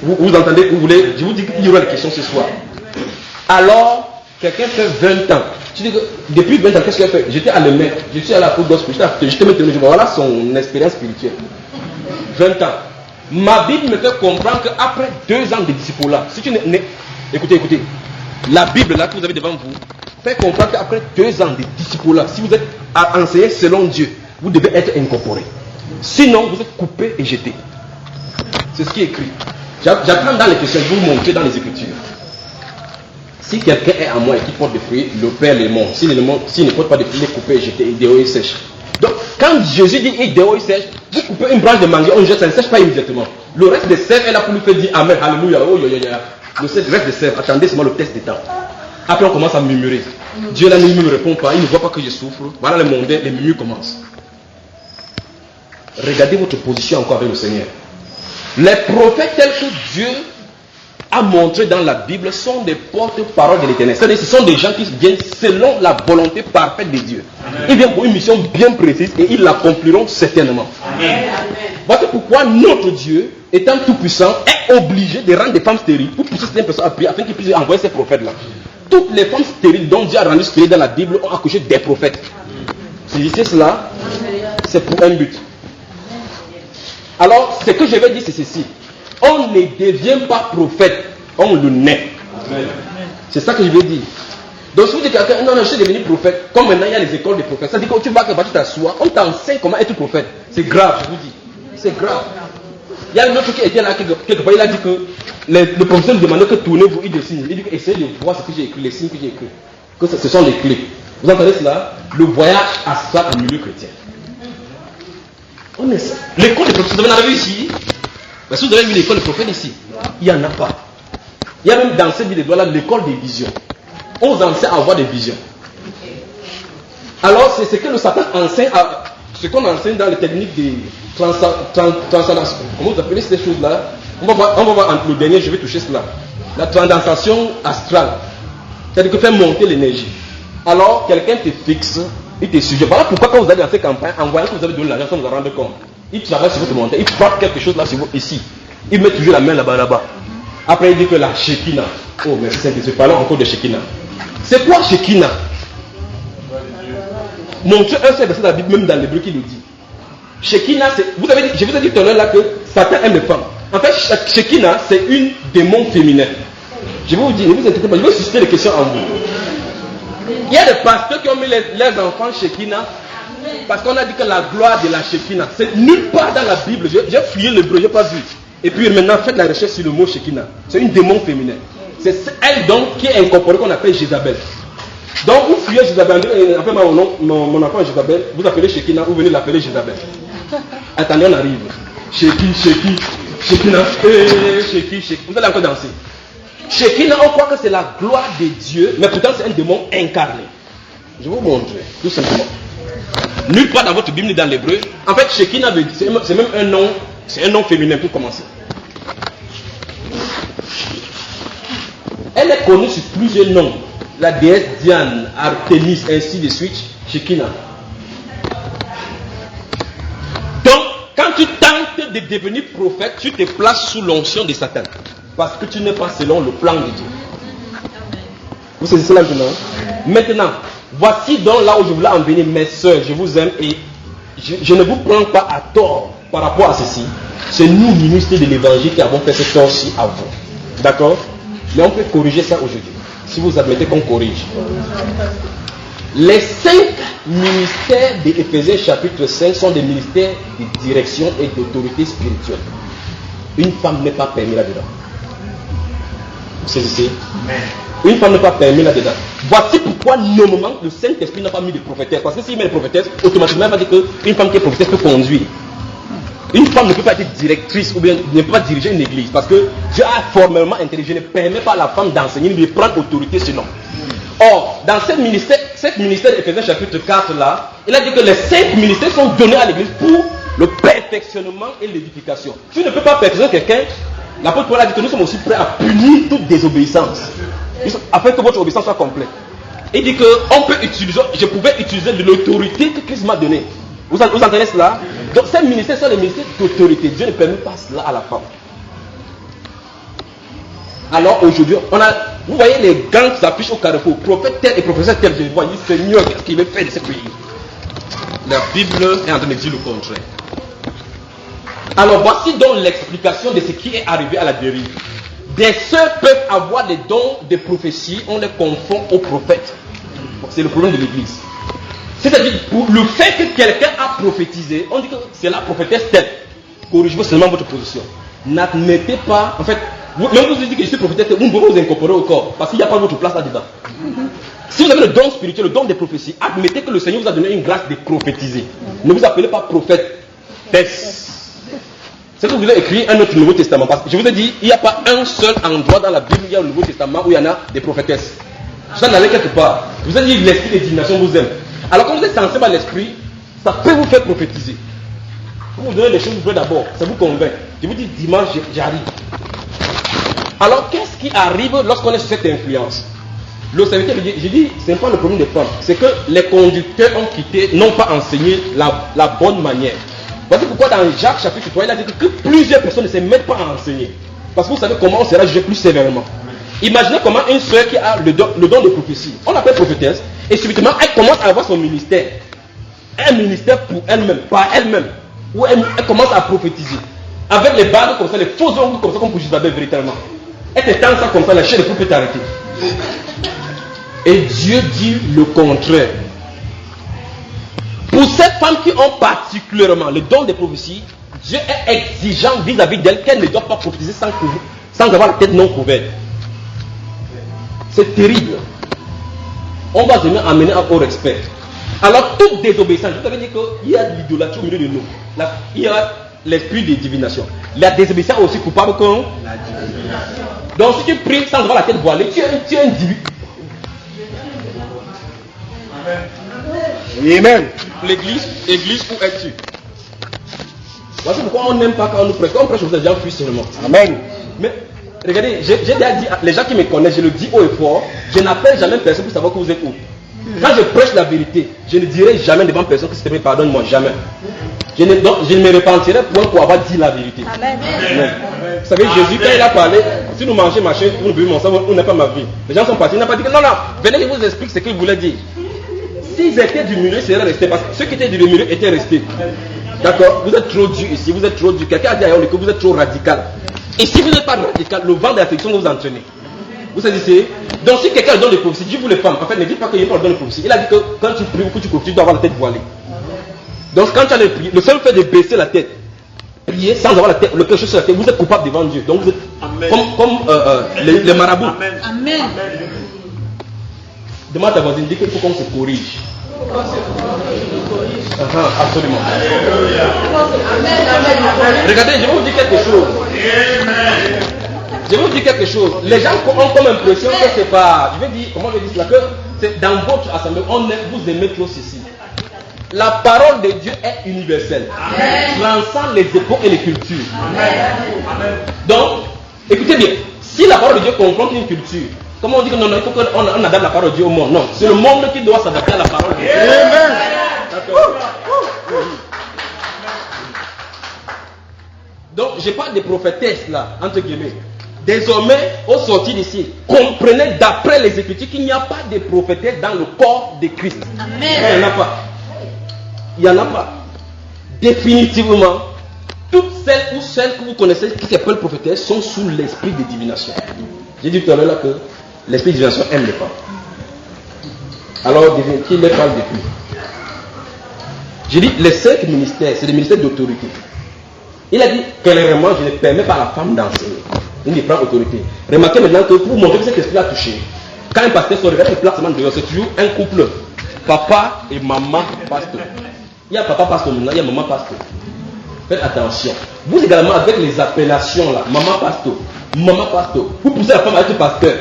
Vous entendez, vous voulez, je vous dis qu'il y aura des questions ce soir. Alors, quelqu'un fait 20 ans. Tu dis que depuis 20 ans, qu'est-ce qu'il a fait? J'étais à l'EMEC, je suis à la Côte Gospel, j'étais maintenant, voilà son expérience spirituelle. 20 ans. Ma Bible me fait comprendre qu'après 2 ans de disciple-là, si tu n'es. Écoutez, la Bible là que vous avez devant vous fait comprendre qu'après 2 ans de disciple-là, si vous êtes à enseigner selon Dieu, vous devez être incorporé. Sinon, vous êtes coupé et jeté. C'est ce qui est écrit. J'apprends dans les questions, je vais vous montrer dans les Écritures. Si quelqu'un est à moi et qui porte des fruits, le Père les montre. S'il ne porte pas de fruits, il est coupé et jeté, il déroule, il sèche. Donc, quand Jésus dit il déroule, il sèche, vous coupez une branche de mangue, on jette, ça ne sèche pas immédiatement. Le reste des sèves est là pour lui faire dire Amen, Alléluia, oh, Le reste des sèves, attendez seulement le test des temps. Après, on commence à murmurer. Dieu là ne me répond pas, il ne voit pas que je souffre. Voilà le mondain, les murmures commencent. Regardez votre position encore avec le Seigneur. Les prophètes tels que Dieu a montré dans la Bible sont des porte-paroles de l'Éternel. C'est-à-dire ce sont des gens qui viennent selon la volonté parfaite de Dieu. Ils viennent pour une mission bien précise et ils l'accompliront certainement. Amen. Voilà pourquoi notre Dieu, étant tout puissant, est obligé de rendre des femmes stériles pour pousser certaines personnes à prier afin qu'ils puissent envoyer ces prophètes-là. Toutes les femmes stériles dont Dieu a rendu stériles dans la Bible ont accouché des prophètes. Si c'est cela, c'est pour un but. Alors, ce que je vais dire, c'est ceci. On ne devient pas prophète, on le naît. C'est ça que je veux dire. Donc, si vous dites à quelqu'un, non, je suis devenu prophète, comme maintenant il y a les écoles de prophètes, ça dit que tu vas tu t'assois, on t'enseigne comment être prophète. C'est grave, je vous dis. C'est grave. Il y a un autre qui était là, quelque part, il a dit que le professeur lui demandait que tournez-vous, il dessine. Il dit que essayez de voir ce que j'ai écrit, les signes que j'ai écrits. Que ce sont les clés. Vous entendez cela? Le voyage à ça en milieu chrétien. L'école des prophètes, vous en avez vu ici? Mais si vous avez vu l'école des prophètes ici, il n'y en a pas. Il y a même dans cette vidéo là l'école des visions. On vous enseigne à avoir des visions. Alors, c'est ce que le Satan enseigne, ce qu'on enseigne dans les techniques de transcendance. Comment vous appelez ces choses-là? On va voir entre le dernier, je vais toucher cela. La transcendation astrale. C'est-à-dire que faire monter l'énergie. Alors, quelqu'un te fixe, il te sujet. Voilà pourquoi quand vous allez dans ces campagnes, en voyant que vous avez donné l'argent sans vous en rendre compte, il travaille sur votre montagne, il frappe quelque chose là sur vous, ici. Il met toujours la main là-bas. Après, il dit que la Shekinah. Oh, merci Saint-Esprit, parlons encore de Shekinah. C'est quoi Shekinah? Montrez un seul verset de la Bible, même dans l'hébreu qui le dit. Shekinah, je vous ai dit tout à l'heure là que Satan aime les femmes. En fait, Shekinah, c'est une démon féminin. Je vais vous dire, ne vous inquiétez pas, je vais susciter les questions en vous. Il y a des pasteurs qui ont mis leurs enfants Shekinah parce qu'on a dit que la gloire de la Shekinah, c'est nulle part dans la Bible. J'ai fouillé l'hébreu, je n'ai pas vu. Et puis maintenant, faites la recherche sur le mot Shekinah. C'est une démon féminin. C'est elle donc qui est incorporée, qu'on appelle Jézabel. Donc vous fouillez Jézabel, appelez-moi mon enfant Jézabel, vous appelez Shekinah, vous venez l'appeler Jézabel. Attendez, on arrive. Shekinah, Sheki. Vous allez encore danser. Shekinah, on croit que c'est la gloire de Dieu, mais pourtant c'est un démon incarné. Je vais vous montrer, tout simplement. Nulle part dans votre Bible ni dans l'hébreu. En fait, Shekinah, c'est même un nom, c'est un nom féminin pour commencer. Elle est connue sur plusieurs noms. La déesse Diane, Artémis, ainsi de suite, Shekinah. Donc, quand tu tentes de devenir prophète, tu te places sous l'onction de Satan. Parce que tu n'es pas selon le plan de Dieu. Vous saisissez cela maintenant? Maintenant, voici donc là où je voulais en venir, mes soeurs, je vous aime et je ne vous prends pas à tort par rapport à ceci. C'est nous, ministres de l'évangile, qui avons fait ce tort-ci à vous. D'accord? Mais on peut corriger ça aujourd'hui. Si vous admettez qu'on corrige. Les 5 ministères d'Éphésiens chapitre 5 sont des ministères de direction et d'autorité spirituelle. Une femme n'est pas permise là-dedans. Vous saisissez? Une femme n'est pas permise là-dedans. Voici pourquoi normalement le Saint-Esprit n'a pas mis de prophétesse. Parce que s'il met de prophétesse, automatiquement il va dire qu'une femme qui est prophétesse peut conduire. Une femme ne peut pas être directrice ou bien ne peut pas diriger une église. Parce que Dieu a formellement intelligent, ne permet pas à la femme d'enseigner, de prendre autorité sinon. Or, dans ce ministère d'Éphésiens chapitre 4 là, il a dit que les 5 ministères sont donnés à l'église pour le perfectionnement et l'édification. Tu ne peux pas perfectionner quelqu'un. L'apôtre Paul a dit que nous sommes aussi prêts à punir toute désobéissance afin que votre obéissance soit complète. Il dit que je pouvais utiliser de l'autorité que Christ m'a donnée. Vous entendez cela? Donc ces ministères sont les ministères d'autorité. Dieu ne permet pas cela à la femme. Alors aujourd'hui, vous voyez les gants qui s'affichent au carrefour, prophète tel et professeur tel. Je vois, Seigneur, qu'est-ce qu'il veut faire de ce pays? La Bible est en train de dire le contraire. Alors voici donc l'explication de ce qui est arrivé à la dérive. Des sœurs peuvent avoir des dons de prophétie, on les confond aux prophètes. C'est le problème de l'église. C'est-à-dire, pour le fait que quelqu'un a prophétisé, on dit que c'est la prophétesse telle. Corrigez seulement votre position. N'admettez pas, en fait, même vous dites que je suis prophétesse telle, vous ne pouvez pas vous incorporer au corps, parce qu'il n'y a pas votre place là-dedans. Si vous avez le don spirituel, le don des prophéties, admettez que le Seigneur vous a donné une grâce de prophétiser. Ne vous appelez pas prophète. C'est que vous avez écrit un autre Nouveau Testament. Parce que je vous ai dit, il n'y a pas un seul endroit dans la Bible où il y a le Nouveau Testament où il y en a des prophétesses. Ça n'allait quelque part. Je vous ai dit, l'esprit des divinations vous aime. Alors quand vous êtes sensible à l'esprit, ça peut vous faire prophétiser. Vous donnez les choses, vous voulez d'abord, ça vous convainc. Je vous dis, dimanche, j'arrive. Alors qu'est-ce qui arrive lorsqu'on est sous cette influence? Le serviteur, j'ai dit, ce n'est pas le problème des femmes. C'est que les conducteurs ont quitté, n'ont pas enseigné la bonne manière. Voici pourquoi dans Jacques chapitre 3, il a dit que plusieurs personnes ne se mettent pas à enseigner. Parce que vous savez comment on sera jugé plus sévèrement. Imaginez comment une soeur qui a le don de prophétie, on l'appelle prophétesse, et subitement elle commence à avoir son ministère. Un ministère pour elle-même, par elle-même, où elle commence à prophétiser. Avec les barres comme ça, les faux ongles comme ça, comme pour Jézabel véritablement. Elle te tend ça comme ça, la chair de poule peut t'arrêter. Et Dieu dit le contraire. Pour ces femmes qui ont particulièrement le don des prophéties, Dieu est exigeant vis-à-vis d'elles qu'elles ne doivent pas prophétiser sans avoir la tête non couverte. C'est terrible. On va se amener au respect. Alors, toute désobéissance, je vous avais dit qu'il y a de l'idolâtrie au milieu de nous. Il y a l'esprit de divination. La désobéissance est aussi coupable que la divination. Donc, si tu pries sans avoir la tête voilée, tu es un dieu. Amen. L'église, où es-tu? Voici pourquoi on n'aime pas quand on nous prêche. Quand on prêche, vous êtes déjà plus seulement. Amen. Mais regardez, j'ai déjà dit, les gens qui me connaissent, je le dis haut et fort, je n'appelle jamais personne pour savoir que vous êtes où. Quand je prêche la vérité, je ne dirai jamais devant personne que s'il te plaît, pardonne-moi, jamais. Je ne me repentirai point pour avoir dit la vérité. Amen. Amen. Vous savez, Jésus, quand il a parlé, si nous mangeons machin, vous ne buvez mon sang, vous n'avez pas ma vie. Les gens sont partis, il n'a pas dit que non, venez, je vous explique ce qu'il voulait dire. S'ils étaient du milieu, ils seraient restés, parce que ceux qui étaient du milieu étaient restés. D'accord? Vous êtes trop dur ici, vous êtes trop dur. Quelqu'un a dit ailleurs que vous êtes trop radical. Et si vous n'êtes pas radical, le vent de l'affection va vous entraîner. Vous saisissez? Donc si quelqu'un donne des prophéties, Dieu vous les femmes, en fait, ne dites pas qu'il n'y a pas de prophéties. Il a dit que quand tu pries ou que tu prophétises, tu dois avoir la tête voilée. Donc quand tu as prié, le seul fait de baisser la tête, prier sans avoir la tête, le cœur sur la tête, vous êtes coupable devant Dieu. Donc vous êtes comme les marabouts. Amen. Demande à ta voisine, dis qu'il faut qu'on se corrige. Absolument. Regardez, je vais vous dire quelque chose. Je vais vous dire quelque chose. Les gens ont comme impression que c'est pas. Je vais dire, comment je dis cela, que c'est dans votre assemblée, vous aimez trop ceci. La parole de Dieu est universelle, transcende les époques et les cultures. Amen. Donc, écoutez bien, si la parole de Dieu confronte une culture, comment on dit que non, il faut qu'on adapte la parole de Dieu au monde? Non, c'est le monde qui doit s'adapter à la parole de Dieu. Amen. D'accord. Donc, je parle des prophétesses là, entre guillemets. Désormais, au sortir d'ici, comprenez d'après les Écritures qu'il n'y a pas de prophétesse dans le corps de Christ. Amen. Il n'y en a pas. Il n'y en a pas. Définitivement, toutes celles que vous connaissez qui s'appellent prophétesses sont sous l'esprit de divination. J'ai dit tout à l'heure là que l'esprit de divination aime les femmes. Alors, qui les parle depuis? J'ai dit, les 5 ministères, c'est des ministères d'autorité. Il a dit, clairement, je ne permets pas à la femme d'enseigner. Il ne prend autorité. Remarquez maintenant que pour vous montrer que cet esprit a touché, quand un pasteur se regarde le placement dehors, c'est toujours un couple. Papa et maman pasteur. Il y a papa pasteur maintenant, il y a maman pasteur. Faites attention. Vous également, avec les appellations là, maman pasteur, vous poussez la femme à être pasteur.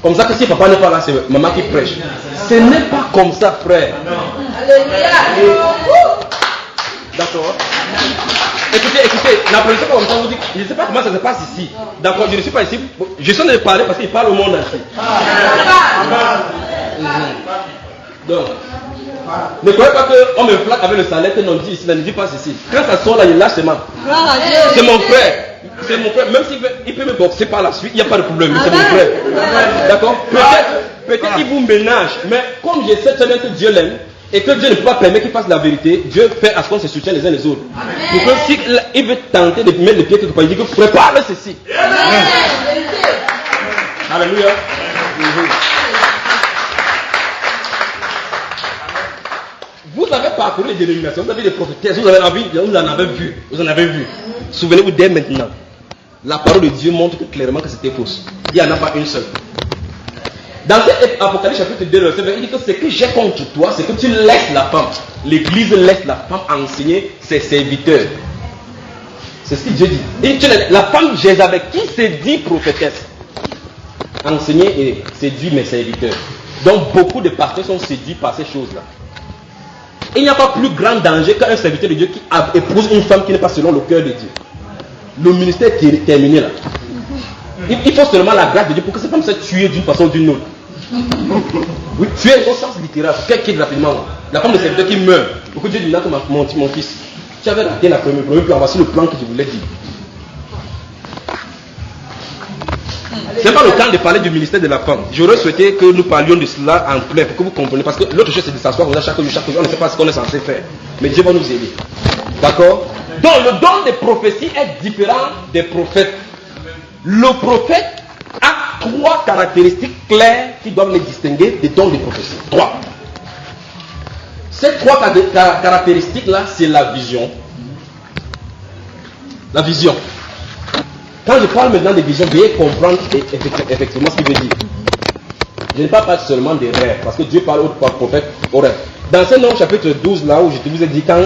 Comme ça que si papa n'est pas là, c'est maman qui prêche. Ce n'est pas comme ça, frère. Alléluia. D'accord. Écoutez, la présentation comme ça vous dit, je ne sais pas comment ça se passe ici. D'accord, je ne suis pas ici. Je suis en train de parler parce qu'il parle au monde entier. Donc, ne croyez pas qu'on me flatte avec le salaire que l'on dit ici, ne dit pas ceci. Quand ça sort là, il lâche ses mains. C'est mon frère. C'est mon frère. Même s'il peut me boxer par la suite, il n'y a pas de problème. C'est mon frère. D'accord. Peut-être qu'il vous ménage. Mais comme je sais très bien que Dieu l'aime, et que Dieu ne peut pas permettre qu'il fasse la vérité, Dieu fait à ce qu'on se soutient les uns les autres. Pour que s'il veut tenter de mettre les pieds quelque part, il dit que prépare ceci. Alléluia. Vous avez parcouru les dénominations, vous avez des prophétesses, vous en avez vu. Souvenez-vous dès maintenant. La parole de Dieu montre clairement que c'était fausse. Il n'y en a pas une seule. Dans cet Apocalypse chapitre 2, verset 20, il dit que ce que j'ai contre toi, c'est que tu laisses la femme. L'Église laisse la femme enseigner ses serviteurs. C'est ce que Dieu dit. Et la femme Jézabel qui s'est dit prophétesse, enseigner et séduire mes serviteurs. Donc beaucoup de pasteurs sont séduits par ces choses-là. Il n'y a pas plus grand danger qu'un serviteur de Dieu qui épouse une femme qui n'est pas selon le cœur de Dieu. Le ministère est terminé là. Il faut seulement la grâce de Dieu pour que cette femme soit tuée d'une façon ou d'une autre. Oui, tuer au sens littéral, quelqu'un rapidement. La femme de serviteur qui meurt. Pour que Dieu dise là que mon fils, tu avais raté la première plan, voici le plan que je voulais dire. Ce n'est pas le temps de parler du ministère de la femme. J'aurais souhaité que nous parlions de cela en clair pour que vous compreniez. Parce que l'autre chose c'est de s'asseoir chaque jour, on ne sait pas ce qu'on est censé faire. Mais Dieu va nous aider. D'accord? Donc le don des prophéties est différent des prophètes. Le prophète a 3 caractéristiques claires qui doivent les distinguer des dons des prophéties. 3. Ces 3 caractéristiques-là, c'est la vision. La vision. Quand je parle maintenant de vision, veuillez comprendre effectivement ce qu'il veut dire. Je ne parle pas seulement des rêves, parce que Dieu parle au prophète aux rêves. Dans ce nom chapitre 12, là où je vous ai dit, quand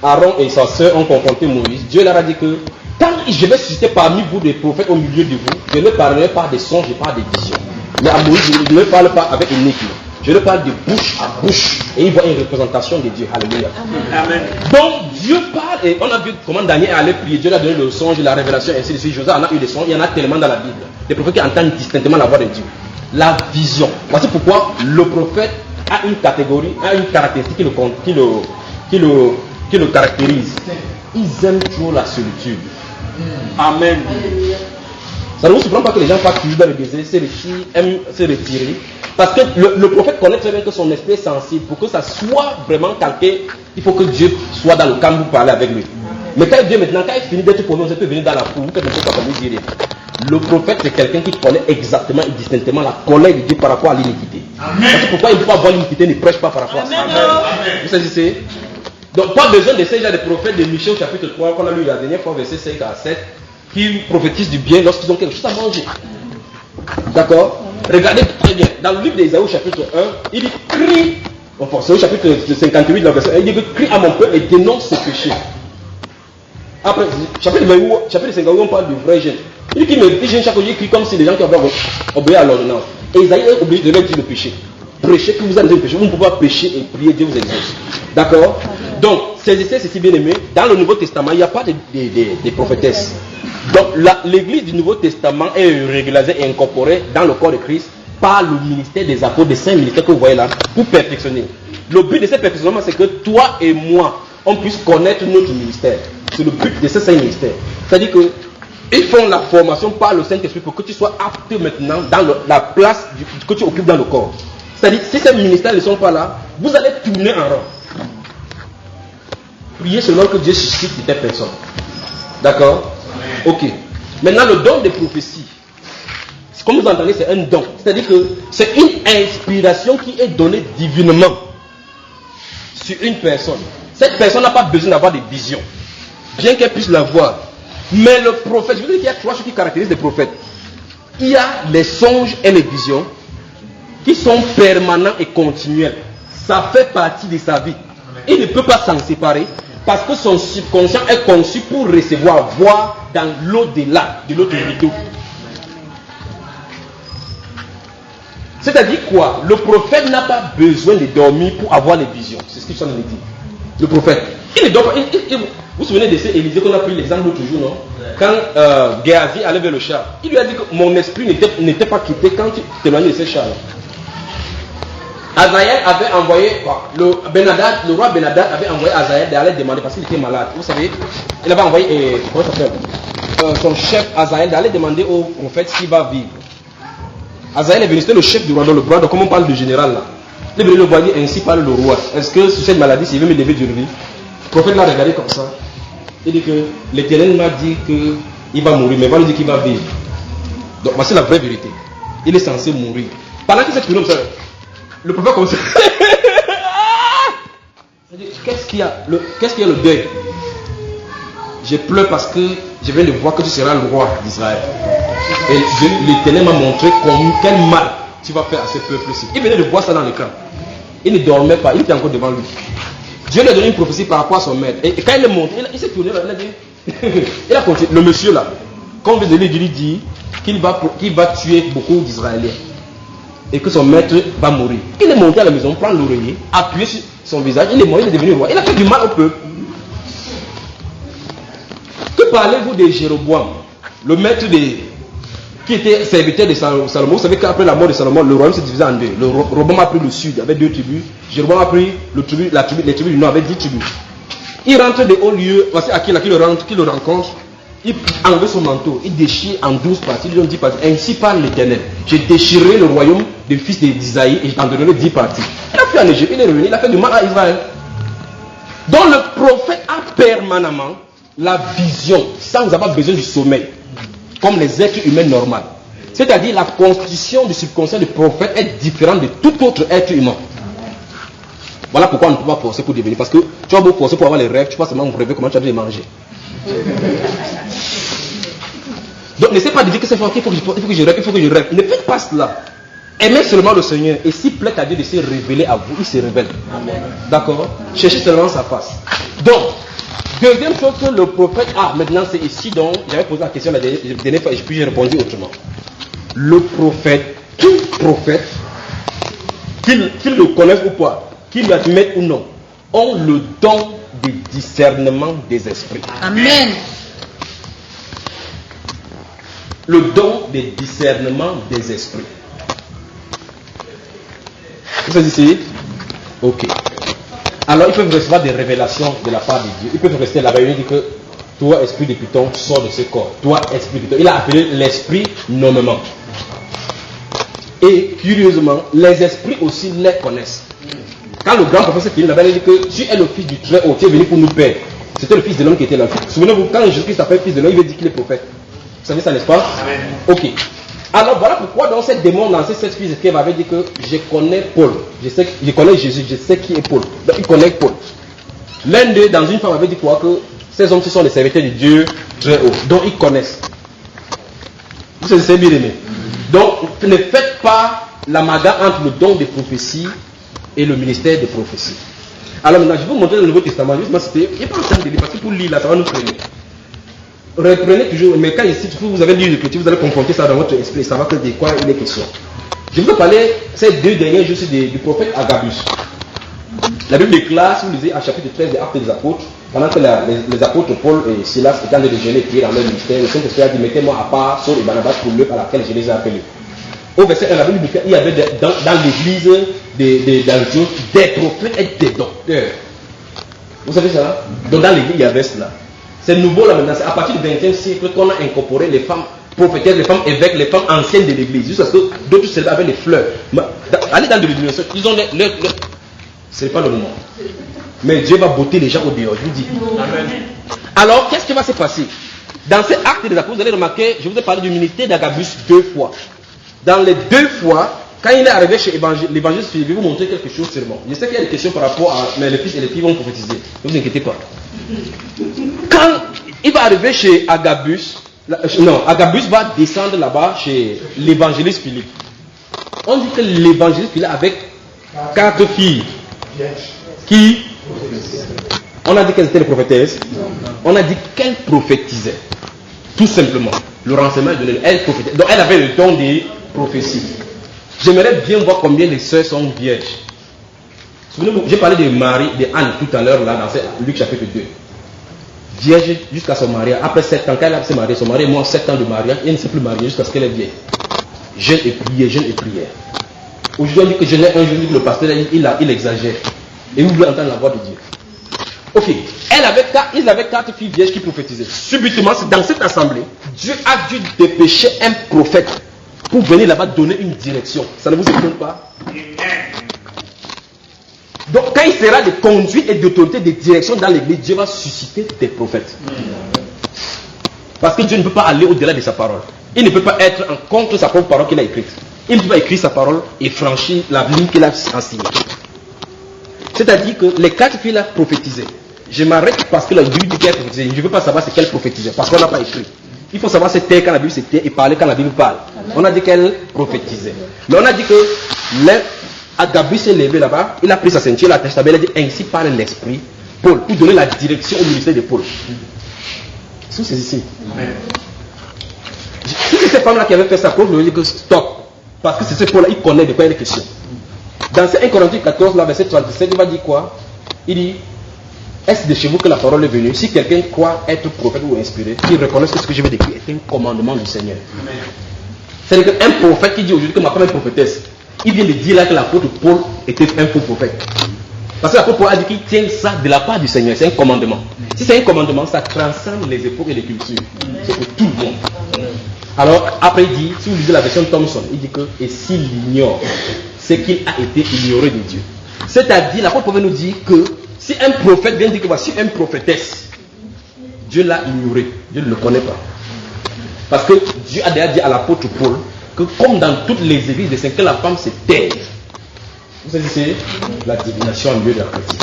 Aaron et sa sœur ont confronté Moïse, Dieu leur a dit que quand je vais susciter parmi vous des prophètes au milieu de vous, je ne parlerai pas des songes et pas des visions. Mais à Moïse, je ne parle pas avec une équipe. Je leur parle de bouche à bouche. Et ils voient une représentation de Dieu. Alléluia. Amen. Donc Dieu parle et on a vu comment Daniel allait prier. Dieu lui a donné le songe, la révélation, ainsi de suite. Joseph en a eu des songes. Il y en a tellement dans la Bible. Les prophètes qui entendent distinctement la voix de Dieu. La vision. Voici pourquoi le prophète a une catégorie, a une caractéristique qui le caractérise. Ils aiment trop la solitude. Amen. Ça ne vous surprend pas que les gens partent toujours dans le désert, aiment se retirer. Parce que le prophète connaît très bien que son esprit est sensible. Pour que ça soit vraiment calqué, il faut que Dieu soit dans le camp pour parler avec lui. Mais quand Dieu maintenant, quand il finit d'être pour nous, vous peut venir dans la cour, vous faites un peu comme vous direz. Le prophète, c'est quelqu'un qui connaît exactement et distinctement la colère de Dieu par rapport à l'iniquité. C'est pourquoi il ne peut pas voir l'iniquité, ne prêche pas par rapport à ça. Vous saisissez? Donc, pas besoin de ces gens de prophètes de Michée au chapitre 3, qu'on a lu la dernière fois, verset 5 à 7, qui prophétisent du bien lorsqu'ils ont quelque chose à manger. D'accord? Regardez très bien. Dans le livre d'Ésaïe au chapitre 1, il dit crie, enfin, c'est au chapitre 58 de la verset 1, il dit crie à mon peuple et dénonce ses péchés. Après, chapitre 58, on parle du vrai jeûne. Il dit qu'il me dit chaque jour, il crie comme si les gens qui avaient obéi à l'ordonnance. Et Isaïe est obligé de leur dire le péché. Prêchez que vous avez le péché. Vous ne pouvez pas pécher et prier, Dieu vous exauce. D'accord? Donc, saisissez ceci bien aimé. Dans le Nouveau Testament, il n'y a pas de prophétesses. Donc, l'église du Nouveau Testament est régularisée et incorporée dans le corps de Christ par le ministère des apôtres, des saints ministères que vous voyez là, pour perfectionner. Le but de ce perfectionnement, c'est que toi et moi, on puisse connaître notre ministère. C'est le but de ce saint ministère. C'est-à-dire qu'ils font la formation par le Saint-Esprit pour que tu sois apte maintenant dans la place que tu occupes dans le corps. C'est-à-dire, si ces ministères ne sont pas là, vous allez tourner en rond. Priez selon que Dieu suscite des personnes. D'accord? Ok. Maintenant, le don de prophétie, comme vous entendez, c'est un don. C'est-à-dire que c'est une inspiration qui est donnée divinement sur une personne. Cette personne n'a pas besoin d'avoir des visions, bien qu'elle puisse l'avoir. Mais le prophète, je veux dire qu'il y a trois choses qui caractérisent les prophètes. Il y a les songes et les visions qui sont permanents et continuels. Ça fait partie de sa vie. Il ne peut pas s'en séparer parce que son subconscient est conçu pour recevoir, voir dans l'au-delà de l'autre rideau. C'est-à-dire quoi? Le prophète n'a pas besoin de dormir pour avoir les visions. C'est ce que je suis en train de dire. Le prophète, il ne dort pas. Vous vous souvenez de ces Élisée qu'on a pris l'exemple l'autre jour, non? Quand Géasi allait vers le char, il lui a dit que mon esprit n'était pas quitté quand tu t'éloignais de ces chars. Azaël avait envoyé, le roi Benadad avait envoyé Azaël d'aller demander parce qu'il était malade. Vous savez, il avait envoyé, comment ça s'appelle, son chef Azaël d'aller demander au prophète s'il va vivre. Azaël est venu, c'était le chef du roi, donc le roi, donc comme on parle du général là. Il est venu le voir dire ainsi parle le roi. Est-ce que sur cette maladie, s'il veut me lever du lit? Le prophète l'a regardé comme ça. Il dit que l'Éternel m'a dit qu'il va mourir, mais il va lui dire qu'il va vivre. Donc voici la vraie vérité. Il est censé mourir. Pendant qu'il s'est tourné comme ça, le prophète commence. Qu'est-ce qu'il y a? Qu'est-ce qu'il y a le deuil? Je pleure parce que je viens de voir que tu seras le roi d'Israël. Et l'Éternel m'a montré quel mal tu vas faire à ce peuple-ci. Il venait de voir ça dans le camp. Il ne dormait pas, il était encore devant lui. Dieu lui a donné une prophétie par rapport à son maître. Et quand il est monté, il s'est tourné, il a dit, il a continué. Le monsieur là, quand on vient de lui dire qu'il va tuer beaucoup d'Israéliens et que son maître va mourir. Il est monté à la maison, prend l'oreiller, appuyé sur son visage, il est mort, il est devenu roi. Il a fait du mal au peuple. Que parlez-vous de Jéroboam, le maître qui était serviteur de Salomon? Vous savez qu'après la mort de Salomon, le royaume s'est divisé en deux. Le Roboam a pris le sud avec 2 tribus. Jéroboam a pris les tribus du nord avec 10 tribus. Il rentre de hauts lieux. Voici Akila qui le rencontre. Il enlève son manteau. Il déchire en 12 parties. Il lui donne 10 parties. Ainsi parle l'Éternel. J'ai déchiré le royaume des fils d'Isaïe et je t'en donnerai 10 parties. Il a fui en Égypte. Il est revenu. Il a fait du mal à Israël. Donc le prophète a permanemment la vision sans avoir besoin du sommeil, comme les êtres humains normaux. C'est-à-dire la constitution du subconscient du prophète est différente de tout autre être humain. Voilà pourquoi on ne peut pas forcer pour devenir. Parce que tu vas beau forcer pour avoir les rêves, tu vas seulement rêver comment tu as dû les manger. Donc n'essaie pas de dire que c'est fort, il faut que je rêve. Ne faites pas cela. Aimez seulement le Seigneur. Et s'il plaît à Dieu de se révéler à vous, il se révèle. D'accord? Cherchez seulement sa face. Donc, deuxième chose que le prophète a, maintenant c'est ici, donc j'avais posé la question la dernière fois et puis j'ai répondu autrement. Le prophète, tout prophète, qu'ils le connaissent ou pas, qu'ils l'admettent ou non, ont le don de discernement des esprits. Amen. Le don de discernement des esprits. Vous êtes ici? Ok. Alors ils peuvent recevoir des révélations de la part de Dieu. Ils peuvent rester là-bas. Il dit que toi, esprit de Python, sors de ce corps. Toi, esprit de Python. Il a appelé l'esprit nommément. Et curieusement, les esprits aussi les connaissent. Quand le grand professeur finit là-bas, il dit que tu es le fils du Très-Haut, tu es venu pour nous perdre. C'était le fils de l'homme qui était là. Souvenez-vous, quand Jésus-Christ s'appelle fils de l'homme, il veut dire qu'il est prophète. Vous savez ça, n'est-ce pas? Amen. Ok. Alors voilà pourquoi dans cette démon lancé cette fille qui m'avait dit que je connais Paul. Je connais Jésus, je sais qui est Paul. Donc il connaît Paul. L'un d'eux, dans une femme, avait dit quoi? Que ces hommes, ce sont les serviteurs de Dieu Très-Haut. Donc ils connaissent. Vous savez bien aimé. Donc ne faites pas l'amalgame entre le don de prophétie et le ministère de prophétie. Alors maintenant, je vais vous montrer le Nouveau Testament. Justement, il n'y a pas le temps de lire, parce que pour lire là, ça va nous freiner. Reprenez toujours, mais quand ici, vous avez lu l'écriture, vous allez confronter ça dans votre esprit, ça va que de quoi il est question. Je vais vous parler ces 2 derniers jours du prophète Agabus. La Bible déclare, si vous lisez à chapitre 13 des Actes des Apôtres, pendant que les apôtres Paul et Silas étaient en train de jeûner et prier dans leur ministère, le Saint-Esprit a dit, mettez-moi à part Saul et Barnabas pour l'œuvre à laquelle je les ai appelés. Au verset 1, la Bible dit qu'il y avait dans l'église d'Antioche des prophètes et des docteurs. Vous savez ça? Donc dans l'église, il y avait cela. C'est nouveau là maintenant, c'est à partir du 20e siècle qu'on a incorporé les femmes prophétesses, les femmes évêques, les femmes anciennes de l'église, jusqu'à ce que d'autres célèbrent avec les fleurs. Allez dans l'église, ils ont ce n'est pas le moment. Mais Dieu va botter les gens au dehors, je vous dis. Amen. Alors, qu'est-ce qui va se passer? Dans ces actes des apôtres, vous allez remarquer, je vous ai parlé du ministère d'Agabus 2 fois. Dans les 2 fois, quand il est arrivé chez l'évangile, je vais vous montrer quelque chose seulement. Je sais qu'il y a des questions par rapport à. Mais les fils et les filles vont prophétiser. Ne vous inquiétez pas. Quand il va arriver chez Agabus, Agabus va descendre là-bas chez l'évangéliste Philippe. On dit que l'évangéliste Philippe avec 4 filles qui. On a dit qu'elles étaient les prophétesses. On a dit qu'elles prophétisaient. Tout simplement. Le renseignement est donné. Elle prophétisait. Donc elle avait le don des prophéties. J'aimerais bien voir combien les sœurs sont vierges. Souvenez-vous, j'ai parlé de Marie, de Anne tout à l'heure là dans Luc chapitre 2. Vierge jusqu'à son mariage. Après 7 ans, quand elle a s'est mariée, son mari est mort 7 ans de mariage, elle ne s'est plus mariée jusqu'à ce qu'elle est vieille. Jeûne et prière, jeûne et prière. Aujourd'hui, on dit que je n'ai un jour dit que le pasteur il exagère. Et vous voulez entendre la voix de Dieu. Ok, ils avaient 4 filles vierges qui prophétisaient. Subitement, dans cette assemblée, Dieu a dû dépêcher un prophète pour venir là-bas donner une direction. Ça ne vous étonne pas? Donc, quand il sera de conduite et d'autorité de direction dans l'église, Dieu va susciter des prophètes. Parce que Dieu ne peut pas aller au-delà de sa parole. Il ne peut pas être en contre sa propre parole qu'il a écrite. Il ne peut pas écrire sa parole et franchir la ligne qu'il a enseignée. C'est-à-dire que les 4 filles là prophétisaient. Je m'arrête parce que la Bible dit qu'elle prophétisait. Je ne veux pas savoir ce qu'elle prophétisait parce qu'on n'a pas écrit. Il faut savoir se taire quand la Bible se tait et parler quand la Bible parle. On a dit qu'elle prophétisait. Mais on a dit que Agabus s'est levé là-bas, il a pris sa ceinture, il a attaché sa belle, il a dit ainsi parle l'esprit, Paul, pour donner la direction au ministère de Paul. C'est ici. Si c'est cette femme-là qui avait fait ça, Paul lui dit que stop. Parce que c'est ce Paul-là, il connaît de quoi il est question. Dans ces 1 Corinthiens 14, là, verset 37, il va dire quoi? Il dit, est-ce de chez vous que la parole est venue? Si quelqu'un croit être prophète ou inspiré, qu'il reconnaisse que ce que je vais décrire est un commandement du Seigneur. C'est-à-dire qu'un prophète qui dit aujourd'hui que ma femme est prophétesse, il vient de dire là que l'apôtre Paul était un faux prophète. Parce que l'apôtre Paul a dit qu'il tient ça de la part du Seigneur. C'est un commandement. Si c'est un commandement, ça transcende les époques et les cultures. C'est pour tout le monde. Alors, après il dit, si vous lisez la version Thomson, il dit que, et s'il ignore, c'est qu'il a été ignoré de Dieu. C'est-à-dire, l'apôtre Paul nous dire que, si un prophète vient dire que voici une prophétesse, Dieu l'a ignoré. Dieu ne le connaît pas. Parce que Dieu a déjà dit à l'apôtre Paul, que comme dans toutes les églises de Saint, que la femme se taise. Vous savez, c'est la divination en lieu de la pratique.